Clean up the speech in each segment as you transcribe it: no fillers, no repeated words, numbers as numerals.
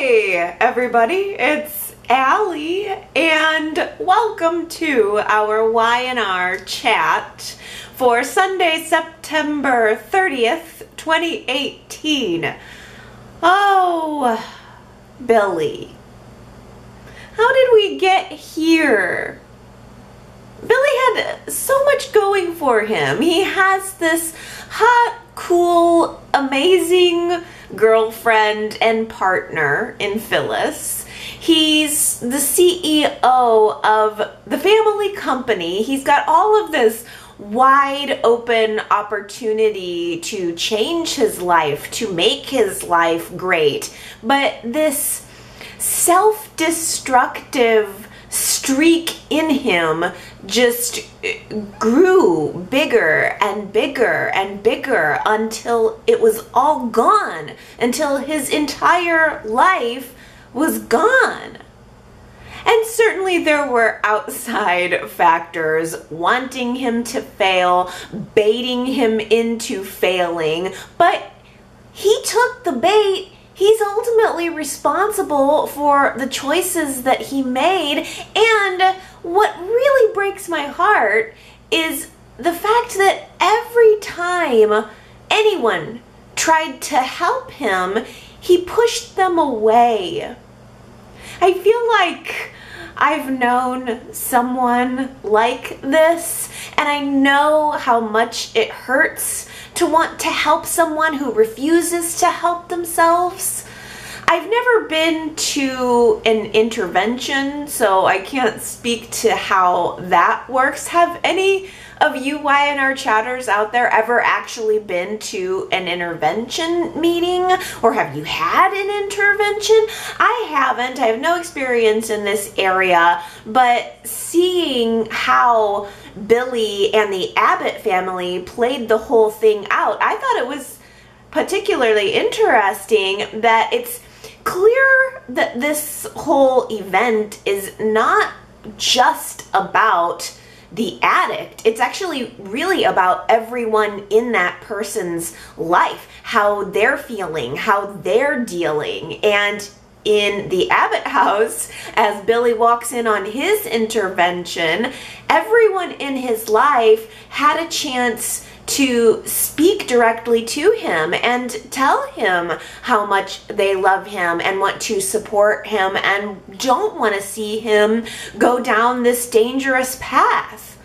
Hey everybody, it's Allie and welcome to our Y&R Chat for Sunday, September 30th, 2018. Oh, Billy. How did we get here? Billy had so much going for him. He has this hot, cool, amazing girlfriend and partner in Phyllis. He's the CEO of the family company. He's got all of this wide open opportunity to change his life, to make his life great. But this self-destructive streak in him just grew bigger and bigger and bigger until it was all gone, until his entire life was gone. And certainly there were outside factors wanting him to fail, baiting him into failing, but he took the bait. He's ultimately responsible for the choices that he made, and what really breaks my heart is the fact that every time anyone tried to help him, he pushed them away. I feel like I've known someone like this, and I know how much it hurts to want to help someone who refuses to help themselves. I've never been to an intervention, so I can't speak to how that works. Have any of you Y&R chatters out there ever actually been to an intervention meeting? Or have you had an intervention? I haven't. I have no experience in this area, but seeing how Billy and the Abbott family played the whole thing out, I thought it was particularly interesting that it's clear that this whole event is not just about the addict. It's actually really about everyone in that person's life, how they're feeling, how they're dealing. And in the Abbott house, as Billy walks in on his intervention, everyone in his life had a chance to speak directly to him and tell him how much they love him and want to support him and don't want to see him go down this dangerous path.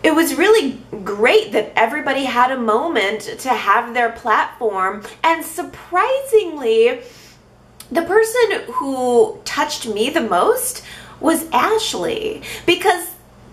It was really great that everybody had a moment to have their platform, and surprisingly, the person who touched me the most was Ashley, because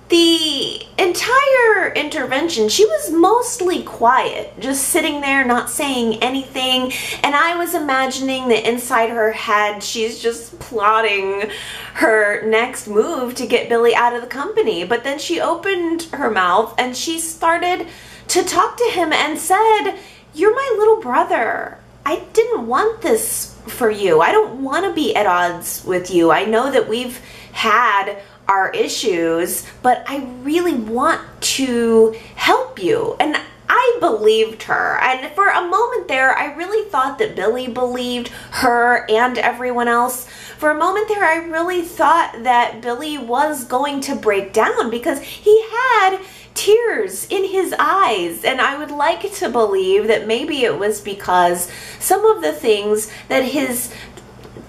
the entire intervention, she was mostly quiet, just sitting there not saying anything, and I was imagining that inside her head she's just plotting her next move to get Billy out of the company. But then she opened her mouth and she started to talk to him and said, "You're my little brother. I didn't want this for you. I don't want to be at odds with you. I know that we've had our issues, but I really want to help you." And I believed her. And for a moment there, I really thought that Billy believed her and everyone else. For a moment there, I really thought that Billy was going to break down because he had tears in his eyes, and I would like to believe that maybe it was because some of the things that his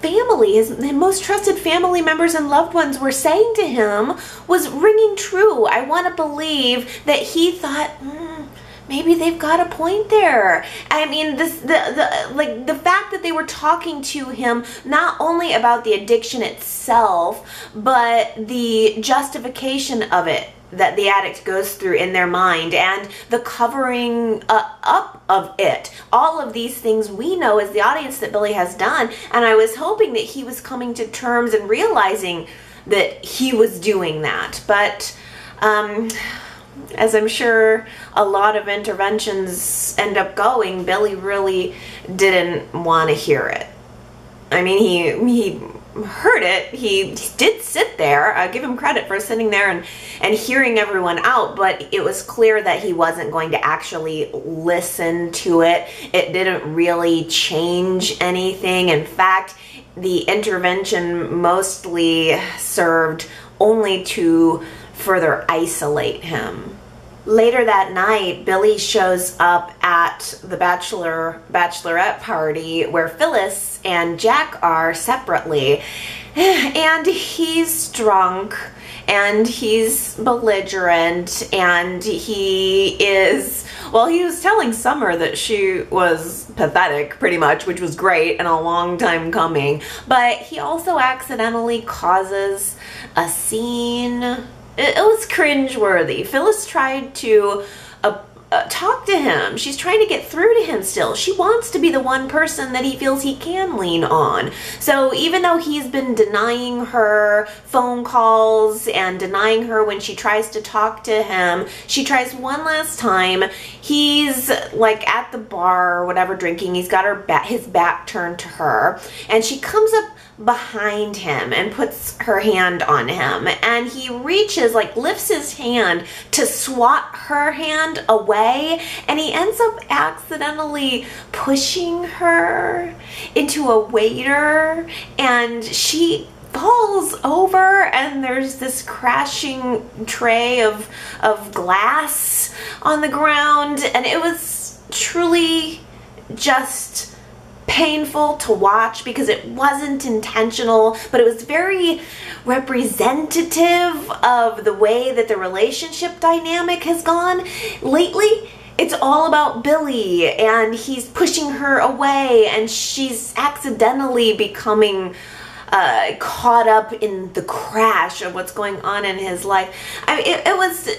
family, his most trusted family members and loved ones were saying to him was ringing true. I want to believe that he thought, maybe they've got a point there. I mean, the fact that they were talking to him not only about the addiction itself, but the justification of it that the addict goes through in their mind and the covering up of it. All of these things we know as the audience that Billy has done, and I was hoping that he was coming to terms and realizing that he was doing that. But as I'm sure a lot of interventions end up going, Billy really didn't want to hear it. I mean, he heard it. He did sit there. I give him credit for sitting there and hearing everyone out, but it was clear that he wasn't going to actually listen to it. It didn't really change anything. In fact, the intervention mostly served only to further isolate him. Later that night, Billy shows up at the bachelorette party where Phyllis and Jack are separately. And he's drunk and he's belligerent and he is, well, he was telling Summer that she was pathetic pretty much, which was great and a long time coming. But he also accidentally causes a scene. It was cringeworthy. Phyllis tried to talk to him. She's trying to get through to him still. She wants to be the one person that he feels he can lean on. So even though he's been denying her phone calls and denying her when she tries to talk to him, she tries one last time. He's like at the bar or whatever drinking. He's got his back turned to her, and she comes up behind him and puts her hand on him, and he reaches, like lifts his hand to swat her hand away, and he ends up accidentally pushing her into a waiter, and she falls over and there's this crashing tray of glass on the ground, and it was truly just painful to watch because it wasn't intentional, but it was very representative of the way that the relationship dynamic has gone lately. It's all about Billy, and he's pushing her away, and she's accidentally becoming caught up in the crash of what's going on in his life. I mean,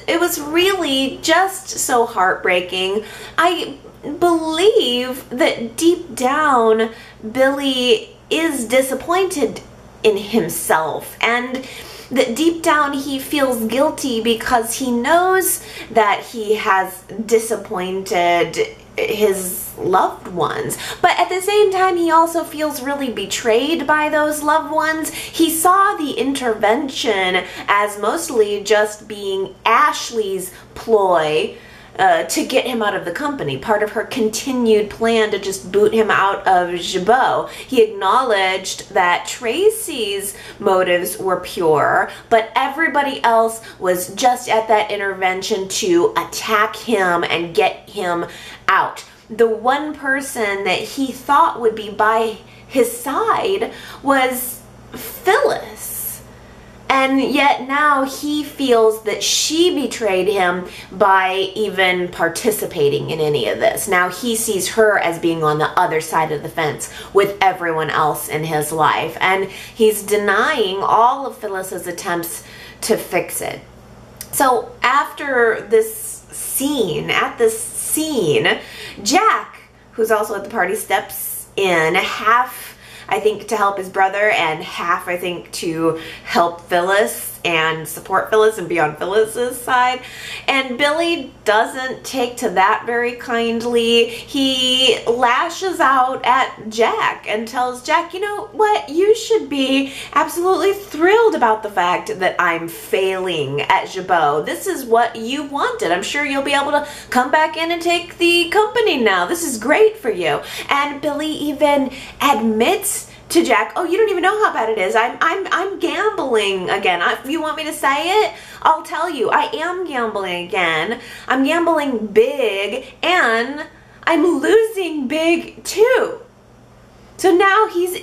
it was really just so heartbreaking. I believe that deep down Billy is disappointed in himself, and that deep down he feels guilty because he knows that he has disappointed his loved ones, but at the same time he also feels really betrayed by those loved ones. He saw the intervention as mostly just being Ashley's ploy to get him out of the company, part of her continued plan to just boot him out of Jabot. He acknowledged that Tracy's motives were pure, but everybody else was just at that intervention to attack him and get him out. The one person that he thought would be by his side was Phyllis. And yet now he feels that she betrayed him by even participating in any of this. Now he sees her as being on the other side of the fence with everyone else in his life. And he's denying all of Phyllis's attempts to fix it. So after this scene, Jack, who's also at the party, steps in, half I think to help his brother and half I think to help Phyllis and support Phyllis and be on Phyllis's side. And Billy doesn't take to that very kindly. He lashes out at Jack and tells Jack, you know what, you should be absolutely thrilled about the fact that I'm failing at Jabot. This is what you wanted. I'm sure you'll be able to come back in and take the company now. This is great for you. And Billy even admits to Jack, oh, you don't even know how bad it is. I'm gambling again. If you want me to say it, I'll tell you. I am gambling again. I'm gambling big, and I'm losing big too. So now he's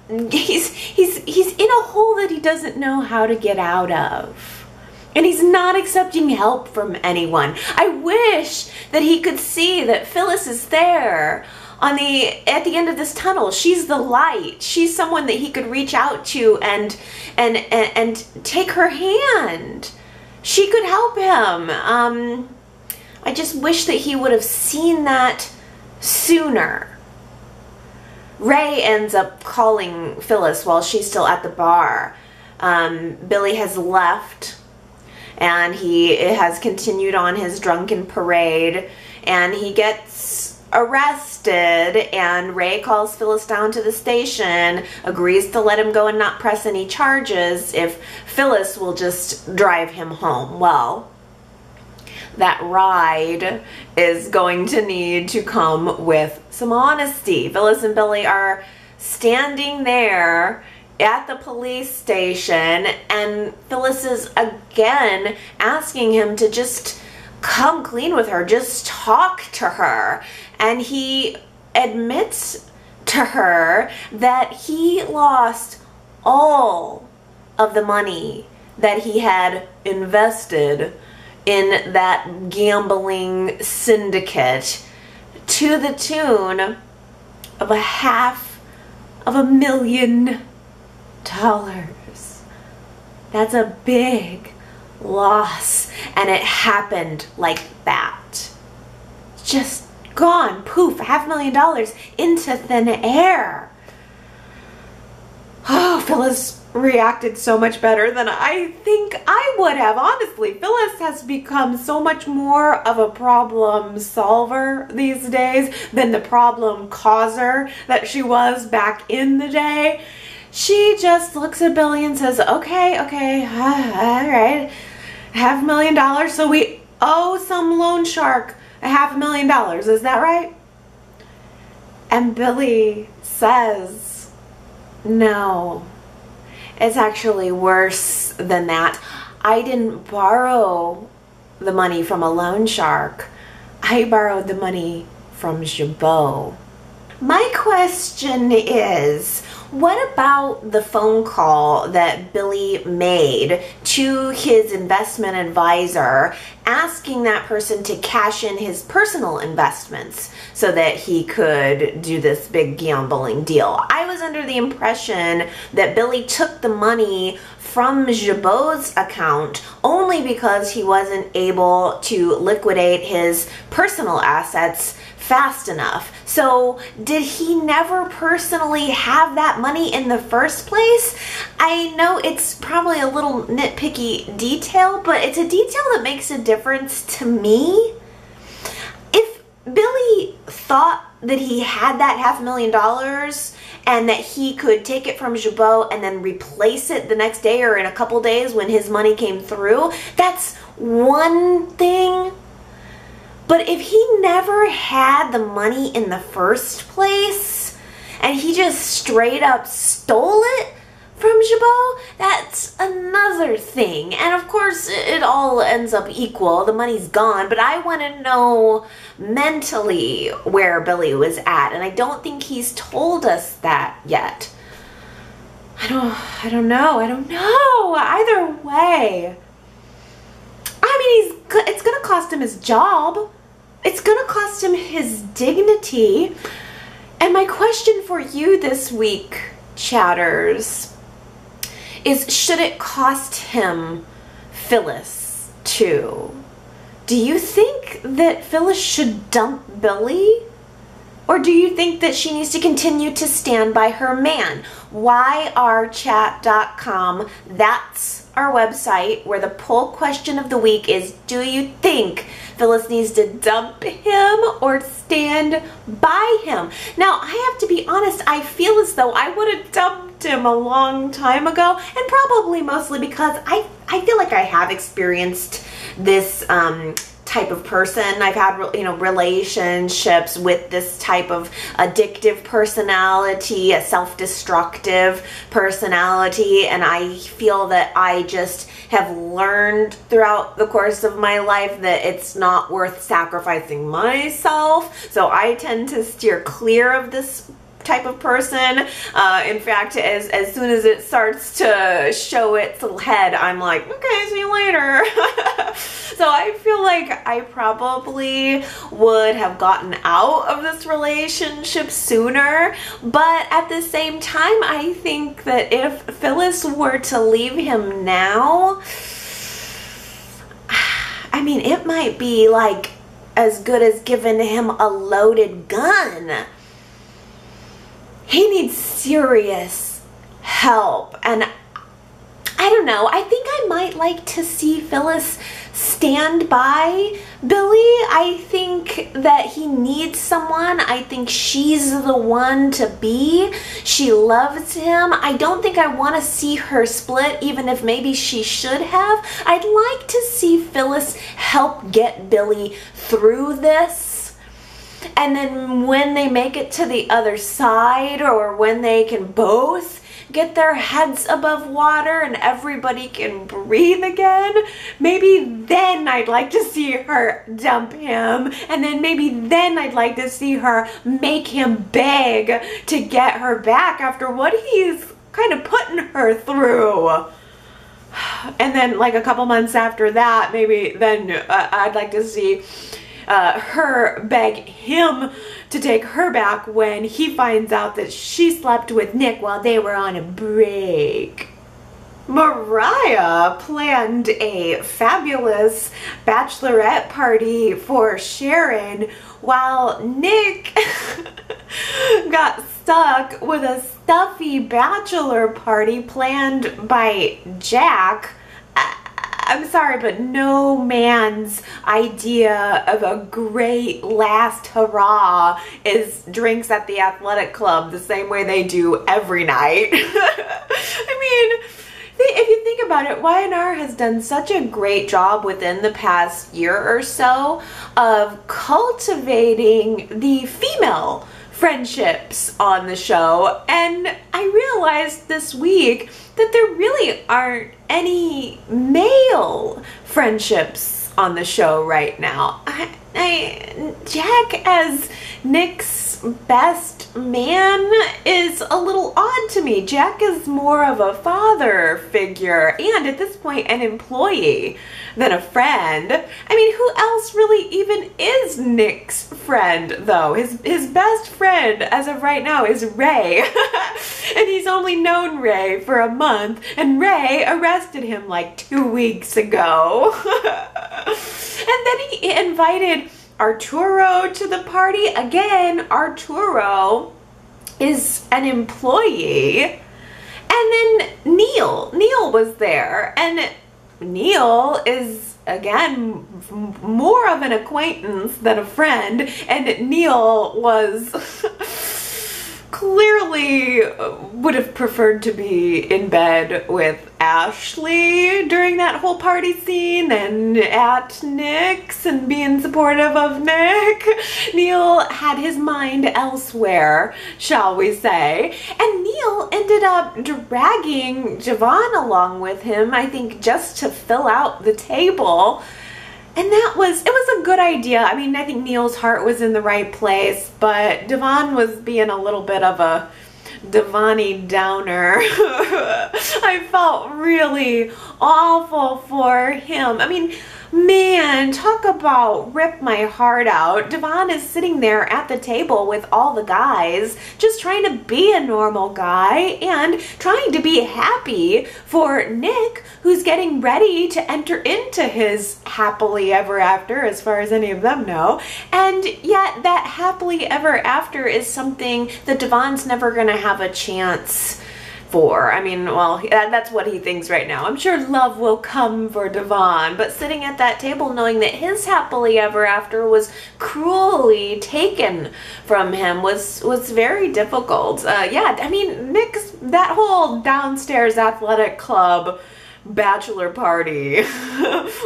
in a hole that he doesn't know how to get out of. And he's not accepting help from anyone. I wish that he could see that Phyllis is there at the end of this tunnel. She's the light. She's someone that he could reach out to and take her hand. She could help him. I just wish that he would have seen that sooner. Ray ends up calling Phyllis while she's still at the bar. Billy has left, and he has continued on his drunken parade, and he gets arrested, and Ray calls Phyllis down to the station, agrees to let him go and not press any charges if Phyllis will just drive him home. Well, that ride is going to need to come with some honesty. Phyllis and Billy are standing there at the police station, and Phyllis is again asking him to just come clean with her, just talk to her. And he admits to her that he lost all of the money that he had invested in that gambling syndicate to the tune of $500,000. That's a big loss, and it happened like that. Just gone, poof, $500,000 into thin air. Oh, Phyllis reacted so much better than I think I would have. Honestly, Phyllis has become so much more of a problem solver these days than the problem causer that she was back in the day. She just looks at Billy and says, okay, all right, $500,000, so we owe some loan shark $500,000, is that right? And Billy says, no, it's actually worse than that. I didn't borrow the money from a loan shark. I borrowed the money from Jabot. My question is, what about the phone call that Billy made to his investment advisor asking that person to cash in his personal investments so that he could do this big gambling deal? I was under the impression that Billy took the money from Jabot's account only because he wasn't able to liquidate his personal assets fast enough. So did he never personally have that money in the first place? I know it's probably a little nitpicky detail, but it's a detail that makes a difference to me. If Billy thought that he had that $500,000 and that he could take it from Jabot and then replace it the next day or in a couple days when his money came through, that's one thing. But if he never had the money in the first place and he just straight up stole it from Jabot, that's another thing. And of course, it all ends up equal. The money's gone, but I want to know mentally where Billy was at, and I don't think he's told us that yet. I don't know. Either way, I mean, it's gonna cost him his job. It's gonna cost him his dignity. And my question for you this week, chatters, is should it cost him Phyllis too? Do you think that Phyllis should dump Billy? Or do you think that she needs to continue to stand by her man? YRChat.com, that's our website where the poll question of the week is, do you think Phyllis needs to dump him or stand by him? Now, I have to be honest, I feel as though I would have dumped him a long time ago, and probably mostly because I feel like I have experienced this type of person. I've had, relationships with this type of addictive personality, a self-destructive personality, and I feel that I just have learned throughout the course of my life that it's not worth sacrificing myself. So I tend to steer clear of this type of person. In fact, as soon as it starts to show its little head, I'm like, okay, see you later. So I feel like I probably would have gotten out of this relationship sooner, but at the same time, I think that if Phyllis were to leave him now, I mean, it might be like as good as giving him a loaded gun. He needs serious help, and I I don't know. I think I might like to see Phyllis stand by Billy. I think that he needs someone. I think she's the one to be. She loves him. I don't think I want to see her split, even if maybe she should have. I'd like to see Phyllis help get Billy through this. And then when they make it to the other side, or when they can both get their heads above water and everybody can breathe again, maybe then I'd like to see her dump him, and then maybe then I'd like to see her make him beg to get her back after what he's kind of putting her through. And then like a couple months after that, maybe then I'd like to see her beg him to take her back when he finds out that she slept with Nick while they were on a break. Mariah planned a fabulous bachelorette party for Sharon while Nick got stuck with a stuffy bachelor party planned by Jack. I'm sorry, but no man's idea of a great last hurrah is drinks at the athletic club the same way they do every night. I mean, if you think about it, Y&R has done such a great job within the past year or so of cultivating the female friendships on the show, and I realized this week that there really aren't any male friendships on the show right now. Jack as Nick's best man is a little odd to me. Jack is more of a father figure and at this point an employee than a friend. I mean, who else really even is Nick's friend though? His best friend as of right now is Ray. And he's only known Ray for a month, and Ray arrested him like 2 weeks ago. And then he invited Arturo to the party. Again, Arturo is an employee. And then Neil was there, and Neil is again more of an acquaintance than a friend, and Neil was clearly would have preferred to be in bed with Ashley during that whole party scene than at Nick's and being supportive of Nick. Neil had his mind elsewhere, shall we say. And Neil ended up dragging Javon along with him, I think just to fill out the table. And it was a good idea. I mean, I think Neil's heart was in the right place, but Devon was being a little bit of a Devon-y downer. I felt really awful for him. I mean, man, talk about rip my heart out. Devon is sitting there at the table with all the guys, just trying to be a normal guy and trying to be happy for Nick, who's getting ready to enter into his happily ever after, as far as any of them know. And yet that happily ever after is something that Devon's never gonna have a chance for. I mean, well, that's what he thinks right now. I'm sure love will come for Devon, but sitting at that table knowing that his happily ever after was cruelly taken from him was very difficult. Yeah, I mean, that whole downstairs athletic club bachelor party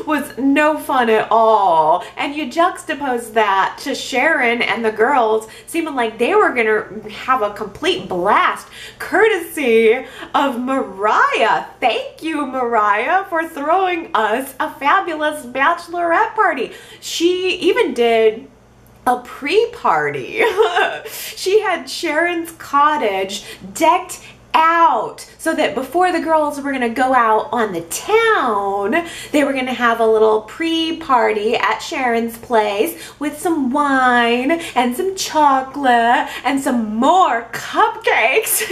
was no fun at all, and you juxtapose that to Sharon and the girls seeming like they were gonna have a complete blast courtesy of Mariah. Thank you, Mariah, for throwing us a fabulous bachelorette party. She even did a pre-party. She had Sharon's cottage decked out so that before the girls were gonna go out on the town, they were gonna have a little pre-party at Sharon's place with some wine and some chocolate and some more cupcakes.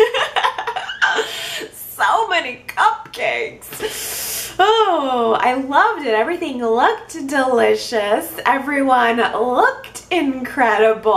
So many cupcakes. Oh, I loved it. Everything looked delicious. Everyone looked incredible.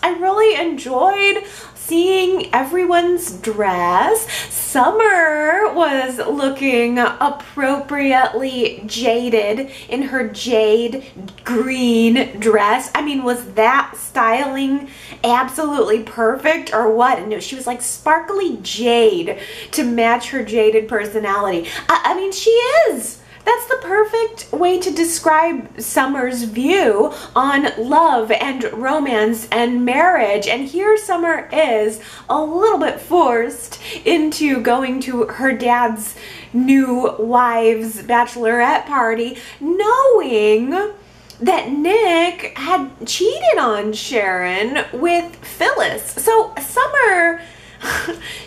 I really enjoyed seeing everyone's dress. Summer was looking appropriately jaded in her jade green dress. I mean, was that styling absolutely perfect or what? No, she was like sparkly jade to match her jaded personality. I mean, she is. That's the perfect way to describe Summer's view on love and romance and marriage. And here Summer is a little bit forced into going to her dad's new wife's bachelorette party, knowing that Nick had cheated on Sharon with Phyllis. So Summer,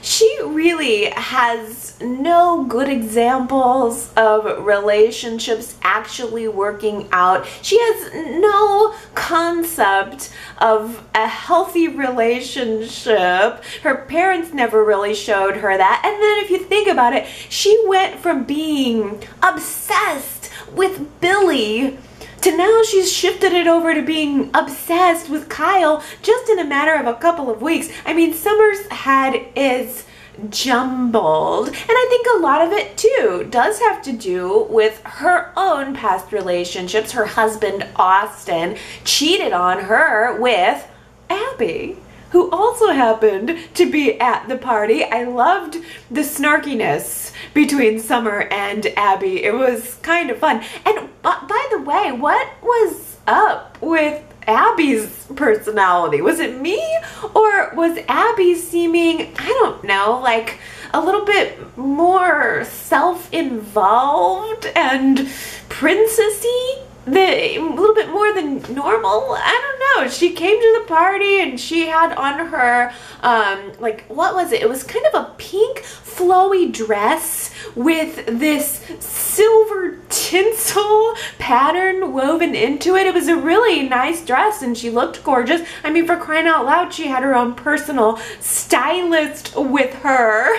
she really has no good examples of relationships actually working out. She has no concept of a healthy relationship. Her parents never really showed her that. And then if you think about it, she went from being obsessed with Billy to now she's shifted it over to being obsessed with Kyle just in a matter of a couple of weeks. I mean, Summer's head is jumbled, and I think a lot of it too does have to do with her own past relationships. Her husband Austin cheated on her with Abby, who also happened to be at the party. I loved the snarkiness between Summer and Abby. It was kind of fun. And by the way, what was up with Abby's personality? Was it me, or was Abby seeming, I don't know, like a little bit more self-involved and princessy? A little bit more than normal? I don't know. She came to the party and she had on her, like, what was it? It was kind of a pink flowy dress with this silver tinsel pattern woven into it. It was a really nice dress and she looked gorgeous. I mean, for crying out loud, she had her own personal stylist with her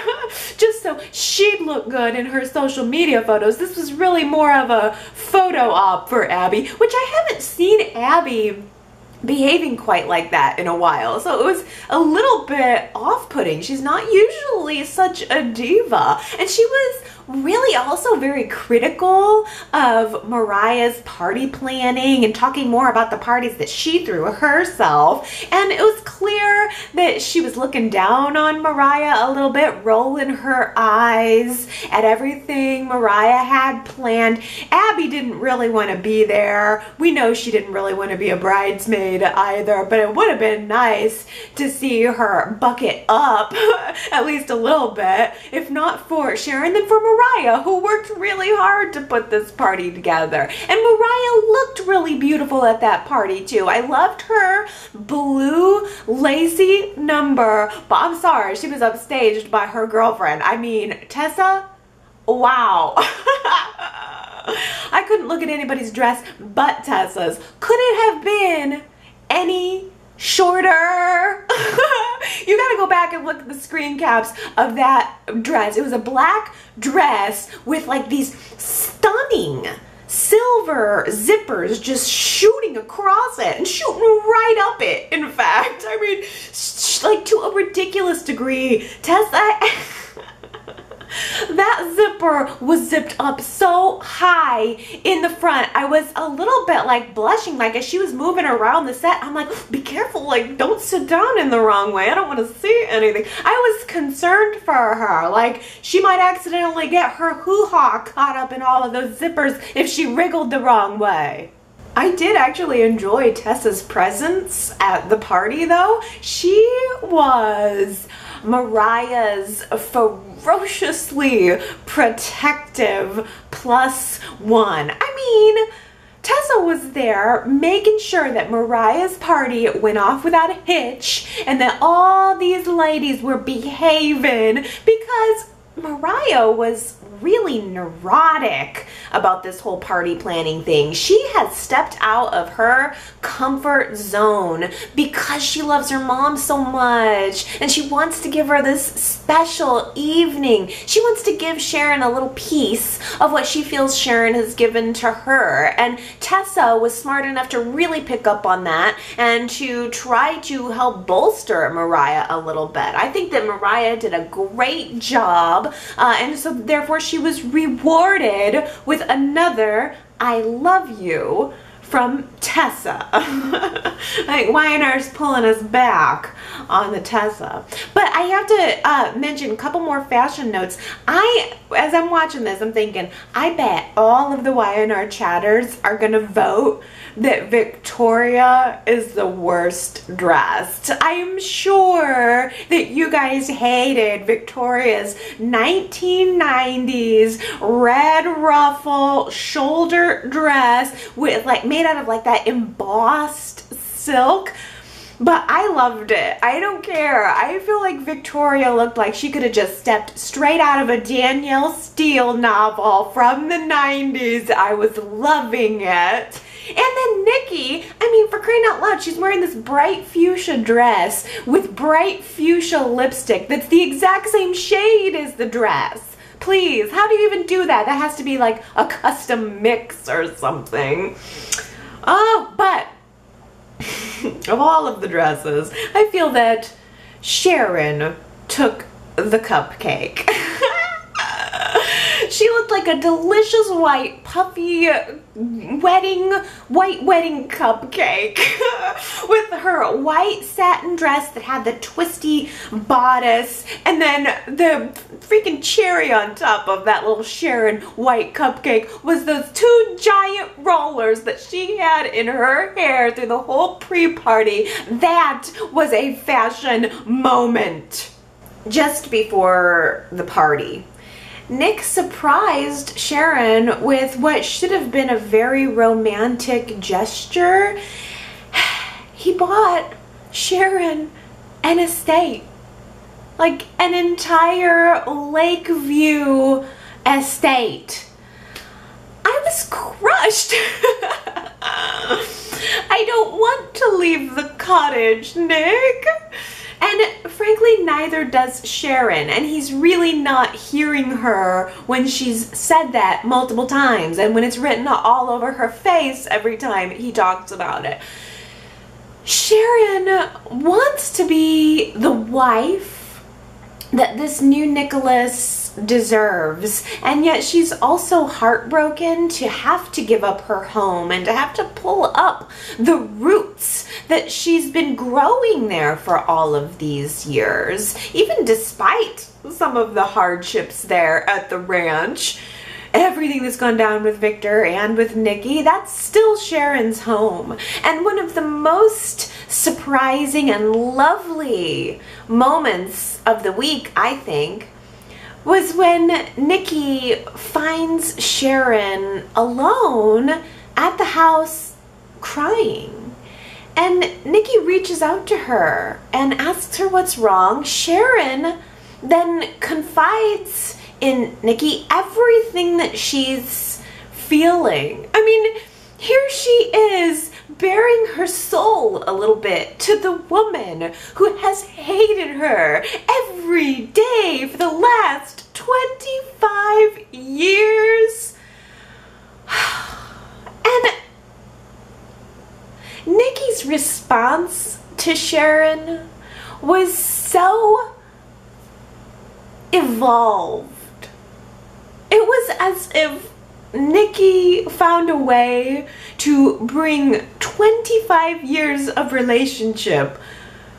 just so she'd look good in her social media photos. This was really more of a photo op for Abby, which I haven't seen Abby behaving quite like that in a while. So it was a little bit off-putting. She's not usually such a diva. And she was really also very critical of Mariah's party planning and talking more about the parties that she threw herself. And it was clear that she was looking down on Mariah a little bit, rolling her eyes at everything Mariah had planned. Abby didn't really want to be there. We know she didn't really want to be a bridesmaid either, but it would have been nice to see her bucket up at least a little bit, if not for Sharon, then for Mariah, who worked really hard to put this party together. And Mariah looked really beautiful at that party too. I loved her blue lacy number, but I'm sorry, she was upstaged by her girlfriend. I mean, Tessa, wow. I couldn't look at anybody's dress but Tessa's. Could it have been any shorter? You gotta go back and look at the screen caps of that dress. It was a black dress with like these stunning silver zippers just shooting across it and shooting right up it, in fact. I mean, like to a ridiculous degree. Tessa, that zipper was zipped up so high in the front. I was a little bit like blushing, like as she was moving around the set. I'm like, be careful, like don't sit down in the wrong way. I don't want to see anything. I was concerned for her, like she might accidentally get her hoo-ha caught up in all of those zippers if she wriggled the wrong way. I did actually enjoy Tessa's presence at the party though. She was Mariah's ferociously protective +1. I mean, Tessa was there making sure that Mariah's party went off without a hitch and that all these ladies were behaving, because Mariah was really neurotic about this whole party planning thing. She has stepped out of her comfort zone because she loves her mom so much and she wants to give her this special evening. She wants to give Sharon a little piece of what she feels Sharon has given to her, and Tessa was smart enough to really pick up on that and to try to help bolster Mariah a little bit. I think that Mariah did a great job, and so therefore she was rewarded with another "I love you" from Tessa. I think Y&R's pulling us back on the Tessa. But I have to mention a couple more fashion notes. As I'm watching this, I'm thinking, I bet all of the Y&R chatters are gonna vote that Victoria is the worst dressed. I am sure that you guys hated Victoria's 1990s red ruffle shoulder dress with made out of that embossed silk. But I loved it. I don't care. I feel like Victoria looked like she could have just stepped straight out of a Danielle Steele novel from the 90s. I was loving it. And then Nikki, I mean, for crying out loud, she's wearing this bright fuchsia dress with bright fuchsia lipstick that's the exact same shade as the dress. Please, how do you even do that? That has to be like a custom mix or something. Oh, but of all of the dresses, I feel that Sharon took the cupcake. She looked like a delicious white puffy white wedding cupcake with her white satin dress that had the twisty bodice, and then the freaking cherry on top of that little Sharon white cupcake was those two giant rollers that she had in her hair through the whole pre-party. That was a fashion moment. Just before the party, Nick surprised Sharon with what should have been a very romantic gesture. He bought Sharon an estate, like an entire Lakeview estate. I was crushed. I don't want to leave the cottage, Nick. And frankly, neither does Sharon, and he's really not hearing her when she's said that multiple times and when it's written all over her face every time he talks about it. Sharon wants to be the wife that this new Nicholas deserves, and yet she's also heartbroken to have to give up her home and to have to pull up the roots that she's been growing there for all of these years, even despite some of the hardships there at the ranch. Everything that's gone down with Victor and with Nikki, that's still Sharon's home. And one of the most surprising and lovely moments of the week, I think, was when Nikki finds Sharon alone at the house crying. And Nikki reaches out to her and asks her what's wrong. Sharon then confides in Nikki everything that she's feeling. I mean, here she is bearing her soul a little bit to the woman who has hated her every day for the last 25 years. And Nikki's response to Sharon was so evolved. It was as if Nikki found a way to bring 25 years of relationship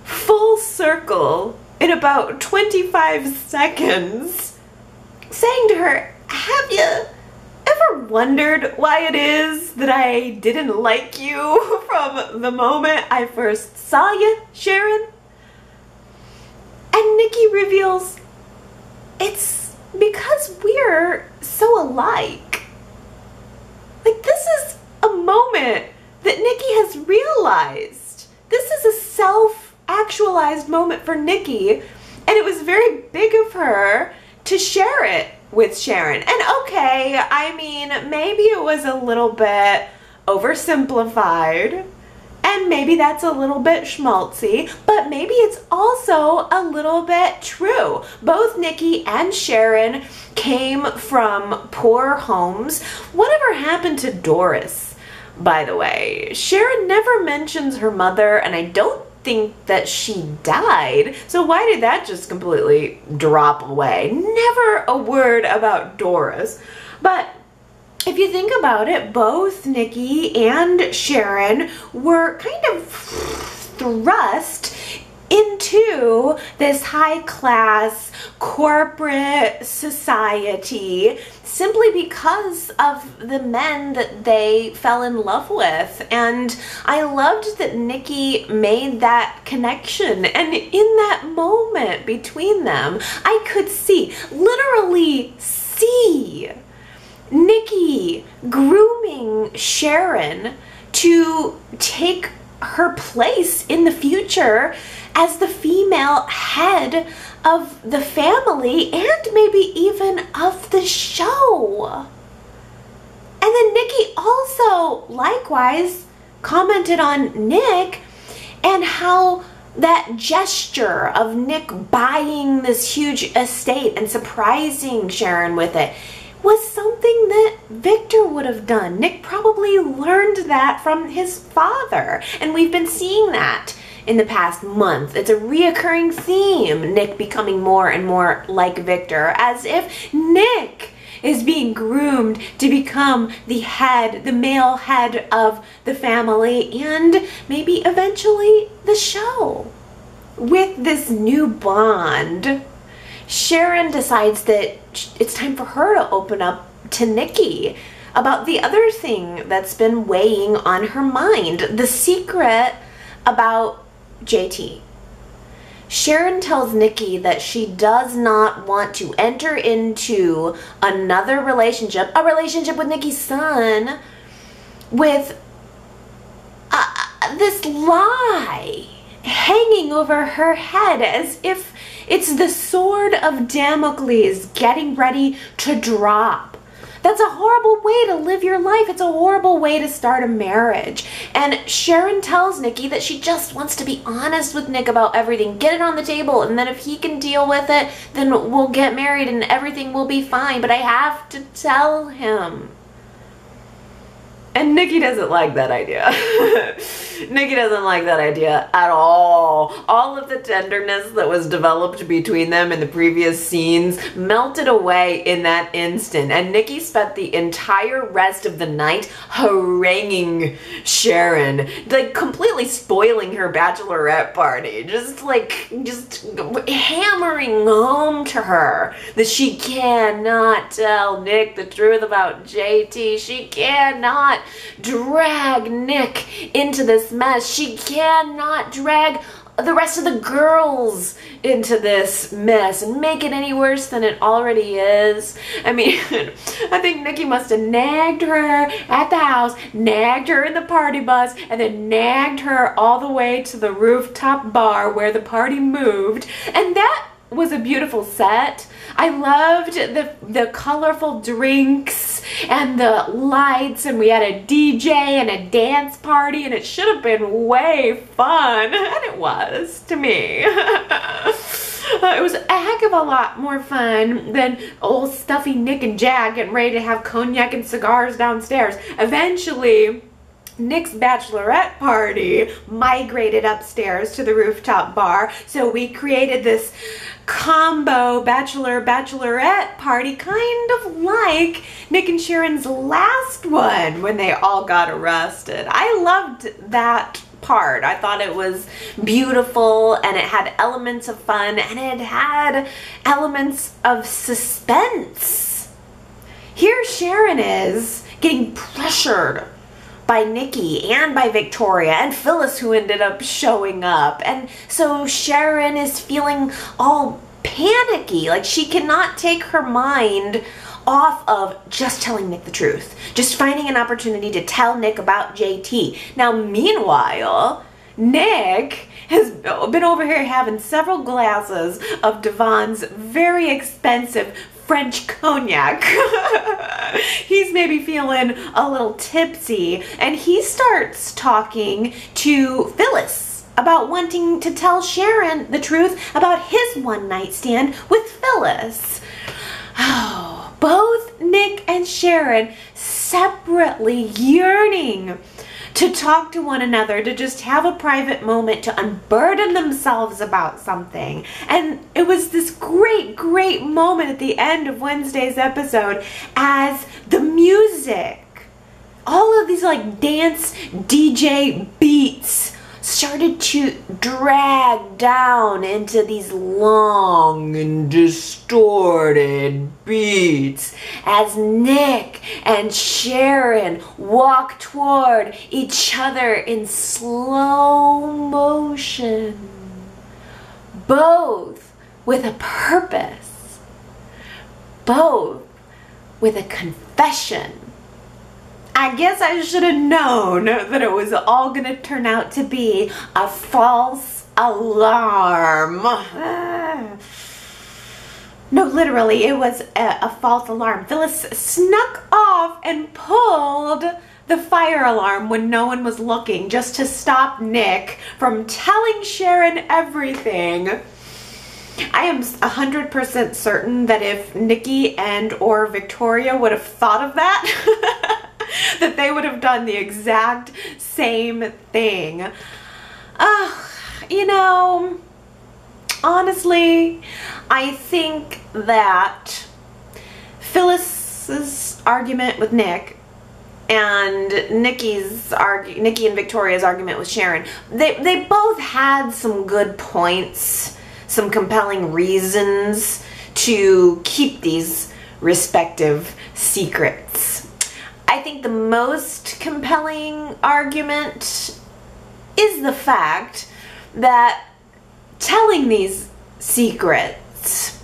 full circle in about 25 seconds, saying to her, have you ever wondered why it is that I didn't like you from the moment I first saw you, Sharon? And Nikki reveals, it's because we're so alike. Like, this is a moment that Nikki has realized. This is a self-actualized moment for Nikki, and it was very big of her to share it with Sharon. And okay, I mean, maybe it was a little bit oversimplified, and maybe that's a little bit schmaltzy, but maybe it's also a little bit true. Both Nikki and Sharon came from poor homes. Whatever happened to Doris, by the way? Sharon never mentions her mother, and I don't think that she died. So why did that just completely drop away? Never a word about Doris. But if you think about it, both Nikki and Sharon were kind of thrust into this high-class corporate society simply because of the men that they fell in love with. And I loved that Nikki made that connection, and in that moment between them, I could see, literally see, Nikki grooming Sharon to take her place in the future as the female head of the family and maybe even of the show. And then Nikki also likewise commented on Nick and how that gesture of Nick buying this huge estate and surprising Sharon with it was something that Victor would have done. Nick probably learned that from his father, and we've been seeing that in the past month. It's a reoccurring theme, Nick becoming more and more like Victor, as if Nick is being groomed to become the head, the male head of the family, and maybe eventually the show. With this new bond, Sharon decides that it's time for her to open up to Nikki about the other thing that's been weighing on her mind, the secret about JT. Sharon tells Nikki that she does not want to enter into another relationship, a relationship with Nikki's son, with this lie hanging over her head as if it's the sword of Damocles getting ready to drop. That's a horrible way to live your life. It's a horrible way to start a marriage. And Sharon tells Nikki that she just wants to be honest with Nick about everything, get it on the table, and then if he can deal with it, then we'll get married and everything will be fine. But I have to tell him. And Nikki doesn't like that idea. Nikki doesn't like that idea at all. All of the tenderness that was developed between them in the previous scenes melted away in that instant. And Nikki spent the entire rest of the night haranguing Sharon, like completely spoiling her bachelorette party. Just hammering home to her that she cannot tell Nick the truth about JT. She cannot drag Nick into this mess. She cannot drag the rest of the girls into this mess and make it any worse than it already is. I mean, I think Nikki must have nagged her at the house, nagged her in the party bus, and then nagged her all the way to the rooftop bar where the party moved. And that was a beautiful set. I loved the colorful drinks and the lights, and we had a DJ and a dance party, and it should have been way fun, and it was to me. It was a heck of a lot more fun than old stuffy Nick and Jack getting ready to have cognac and cigars downstairs. Eventually, Nick's bachelorette party migrated upstairs to the rooftop bar, so we created this combo bachelorette party, kind of like Nick and Sharon's last one when they all got arrested. I loved that part. I thought it was beautiful, and it had elements of fun, and it had elements of suspense. Here Sharon is getting pressured by Nikki and by Victoria and Phyllis, who ended up showing up. And so Sharon is feeling all panicky, like she cannot take her mind off of just telling Nick the truth, just finding an opportunity to tell Nick about JT. Now, meanwhile, Nick has been over here having several glasses of Devon's very expensive French cognac. He's maybe feeling a little tipsy, and he starts talking to Phyllis about wanting to tell Sharon the truth about his one-night stand with Phyllis. Oh, both Nick and Sharon separately yearning to talk to one another, to just have a private moment, to unburden themselves about something. And it was this great, great moment at the end of Wednesday's episode as the music, all of these like dance DJ beats started to drag down into these long and distorted beats as Nick and Sharon walk toward each other in slow motion, both with a purpose, both with a confession. I guess I should have known that it was all going to turn out to be a false alarm. No, literally, it was a false alarm. Phyllis snuck off and pulled the fire alarm when no one was looking, just to stop Nick from telling Sharon everything. I am 100% certain that if Nikki and or Victoria would have thought of that, that they would have done the exact same thing. You know, honestly, I think that Phyllis's argument with Nick and Nikki and Victoria's argument with Sharon, they both had some good points, some compelling reasons to keep these respective secrets. I think the most compelling argument is the fact that telling these secrets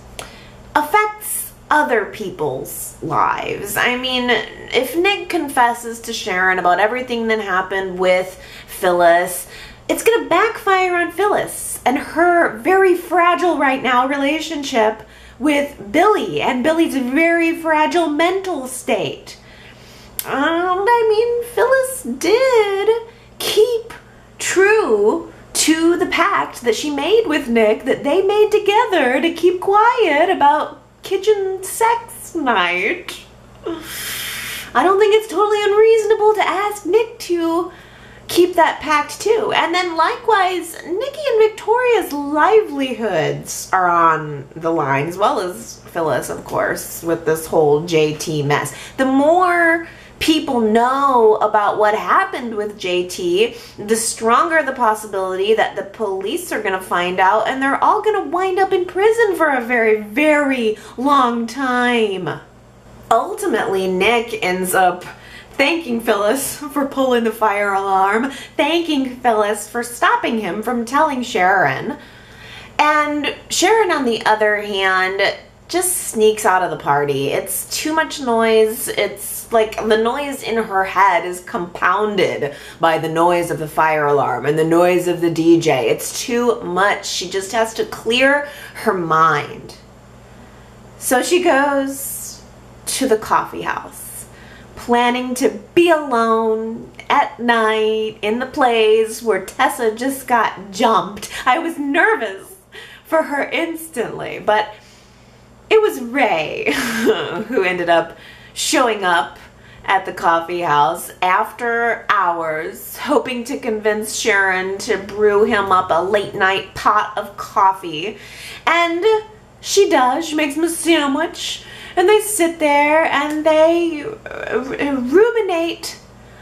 affects other people's lives. I mean, if Nick confesses to Sharon about everything that happened with Phyllis, it's gonna backfire on Phyllis and her very fragile right now relationship with Billy and Billy's very fragile mental state. I mean, Phyllis did keep true to the pact that she made with Nick, that they made together to keep quiet about kitchen sex night. I don't think it's totally unreasonable to ask Nick to keep that pact too. And then likewise, Nikki and Victoria's livelihoods are on the line, as well as Phyllis, of course, with this whole JT mess. The more people know about what happened with JT, the stronger the possibility that the police are going to find out, and they're all going to wind up in prison for a very, very long time. Ultimately, Nick ends up thanking Phyllis for pulling the fire alarm, thanking Phyllis for stopping him from telling Sharon. And Sharon, on the other hand, just sneaks out of the party. It's too much noise. It's like the noise in her head is compounded by the noise of the fire alarm and the noise of the DJ. It's too much. She just has to clear her mind. So she goes to the coffee house, planning to be alone at night in the place where Tessa just got jumped. I was nervous for her instantly, but it was Ray who ended up showing up at the coffee house after hours, hoping to convince Sharon to brew him up a late night pot of coffee. And she does. She makes him a sandwich, and they sit there and they ruminate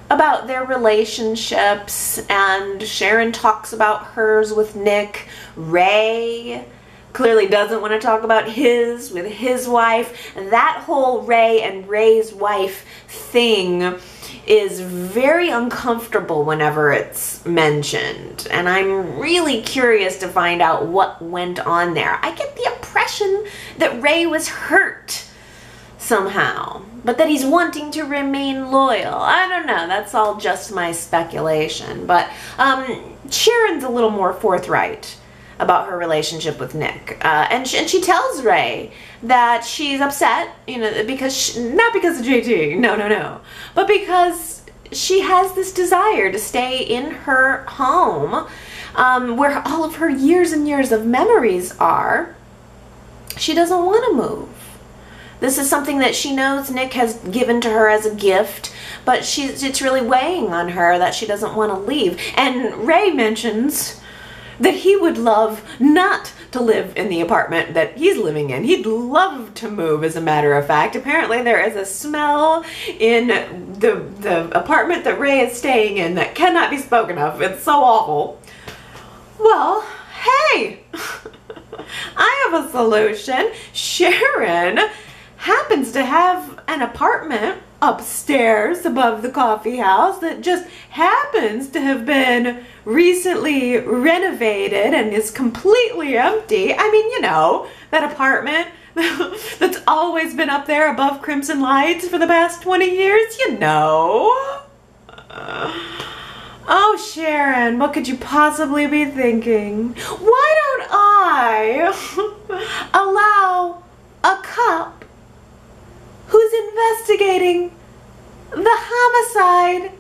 about their relationships, and Sharon talks about hers with Nick. Ray clearly doesn't want to talk about his with his wife. That whole Ray and Ray's wife thing is very uncomfortable whenever it's mentioned, and I'm really curious to find out what went on there. I get the impression that Ray was hurt somehow, but that he's wanting to remain loyal. I don't know, that's all just my speculation. But Sharon's a little more forthright about her relationship with Nick, and she tells Ray that she's upset, you know, because not because of JT, no, but because she has this desire to stay in her home, where all of her years and years of memories are. She doesn't want to move. This is something that she knows Nick has given to her as a gift, but it's really weighing on her that she doesn't want to leave. And Ray mentions that he would love not to live in the apartment that he's living in. He'd love to move, as a matter of fact. Apparently there is a smell in the apartment that Ray is staying in that cannot be spoken of. It's so awful. Well, hey, I have a solution. Sharon happens to have an apartment upstairs above the coffee house that just happens to have been recently renovated and is completely empty. I mean, you know, that apartment that's always been up there above Crimson Lights for the past 20 years, you know. Oh, Sharon, what could you possibly be thinking? Why don't I allow a cop who's investigating the homicide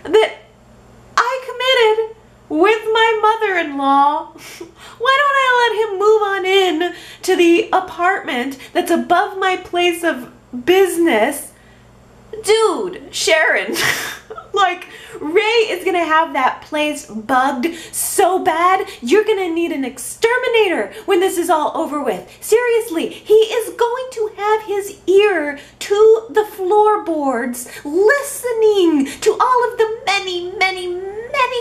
that I committed with my mother-in-law? Why don't I let him move on in to the apartment that's above my place of business? Dude, Sharon, like, Ray is gonna have that place bugged so bad, you're gonna need an exterminator when this is all over with. Seriously, he is going to have his ear to the floorboards, listening to all of the many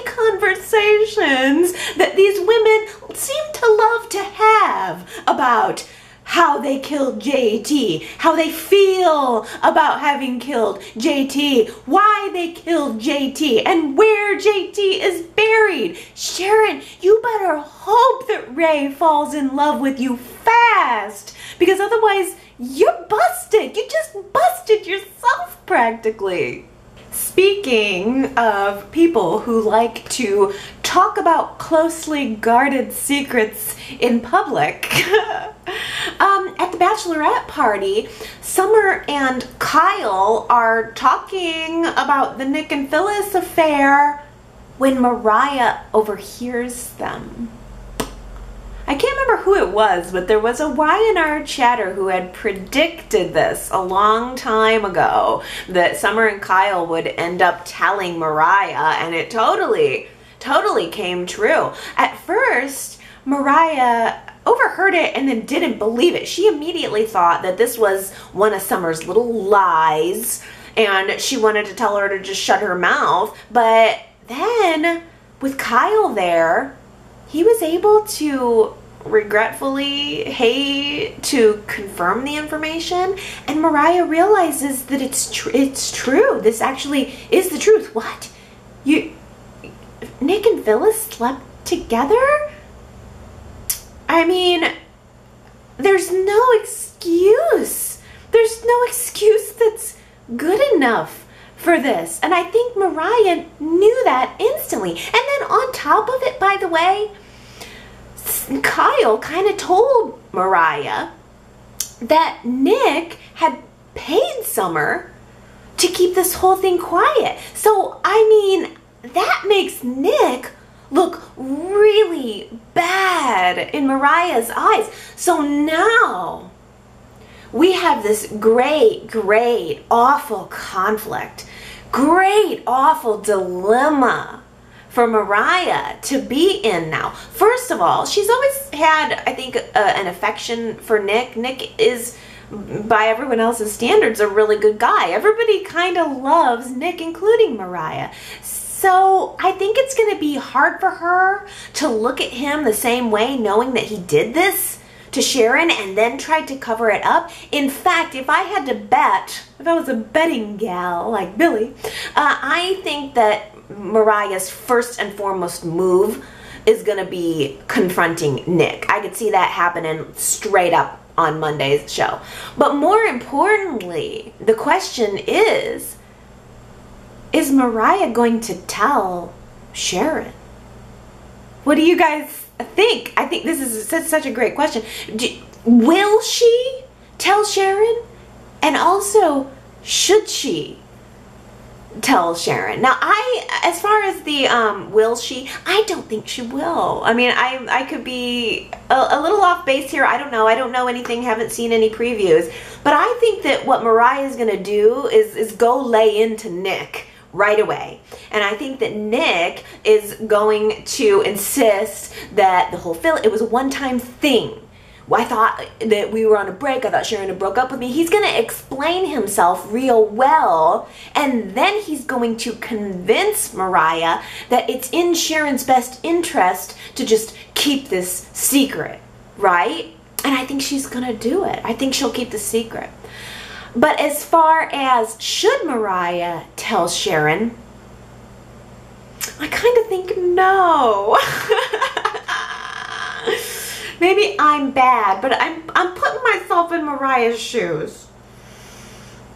conversations that these women seem to love to have about how they killed JT, how they feel about having killed JT, why they killed JT, and where JT is buried. Sharon, you better hope that Ray falls in love with you fast, because otherwise you're busted. You just busted yourself practically. Speaking of people who like to talk about closely guarded secrets in public, at the bachelorette party, Summer and Kyle are talking about the Nick and Phyllis affair when Mariah overhears them. I can't remember who it was, but there was a Y&R chatter who had predicted this a long time ago, that Summer and Kyle would end up telling Mariah, and it totally came true. At first, Mariah overheard it and then didn't believe it. She immediately thought that this was one of Summer's little lies, and she wanted to tell her to just shut her mouth. But then, with Kyle there, he was able to regretfully to confirm the information, and Mariah realizes that it's true. This actually is the truth. What? Nick and Phyllis slept together? I mean, there's no excuse. There's no excuse that's good enough for this. And I think Mariah knew that instantly. And then on top of it, by the way, Kyle kind of told Mariah that Nick had paid Summer to keep this whole thing quiet. So, I mean, that makes Nick look really bad in Mariah's eyes. So now we have this great, awful conflict, great, awful dilemma for Mariah to be in now. First of all, she's always had, I think, an affection for Nick. Nick is, by everyone else's standards, a really good guy. Everybody kind of loves Nick, including Mariah. So I think it's going to be hard for her to look at him the same way, knowing that he did this to Sharon and then tried to cover it up. In fact, if I had to bet, if I was a betting gal like Billy, I think that Mariah's first and foremost move is going to be confronting Nick. I could see that happening straight up on Monday's show. But more importantly, the question is Mariah going to tell Sharon? What do you guys think? I think this is such a great question. Will she tell Sharon? And also, should she tell Sharon? Now, as far as the will she, I don't think she will. I mean, I could be a little off base here. I don't know anything, haven't seen any previews, but I think that what Mariah is gonna do is go lay into Nick right away. And I think that Nick is going to insist that the whole it was a one-time thing. I thought that we were on a break. I thought Sharon had broke up with me. He's going to explain himself real well, and then he's going to convince Mariah that it's in Sharon's best interest to just keep this secret, right? And I think she's going to do it. I think she'll keep the secret. But as far as should Mariah tell Sharon, I kind of think no. Maybe I'm bad, but I'm putting myself in Mariah's shoes.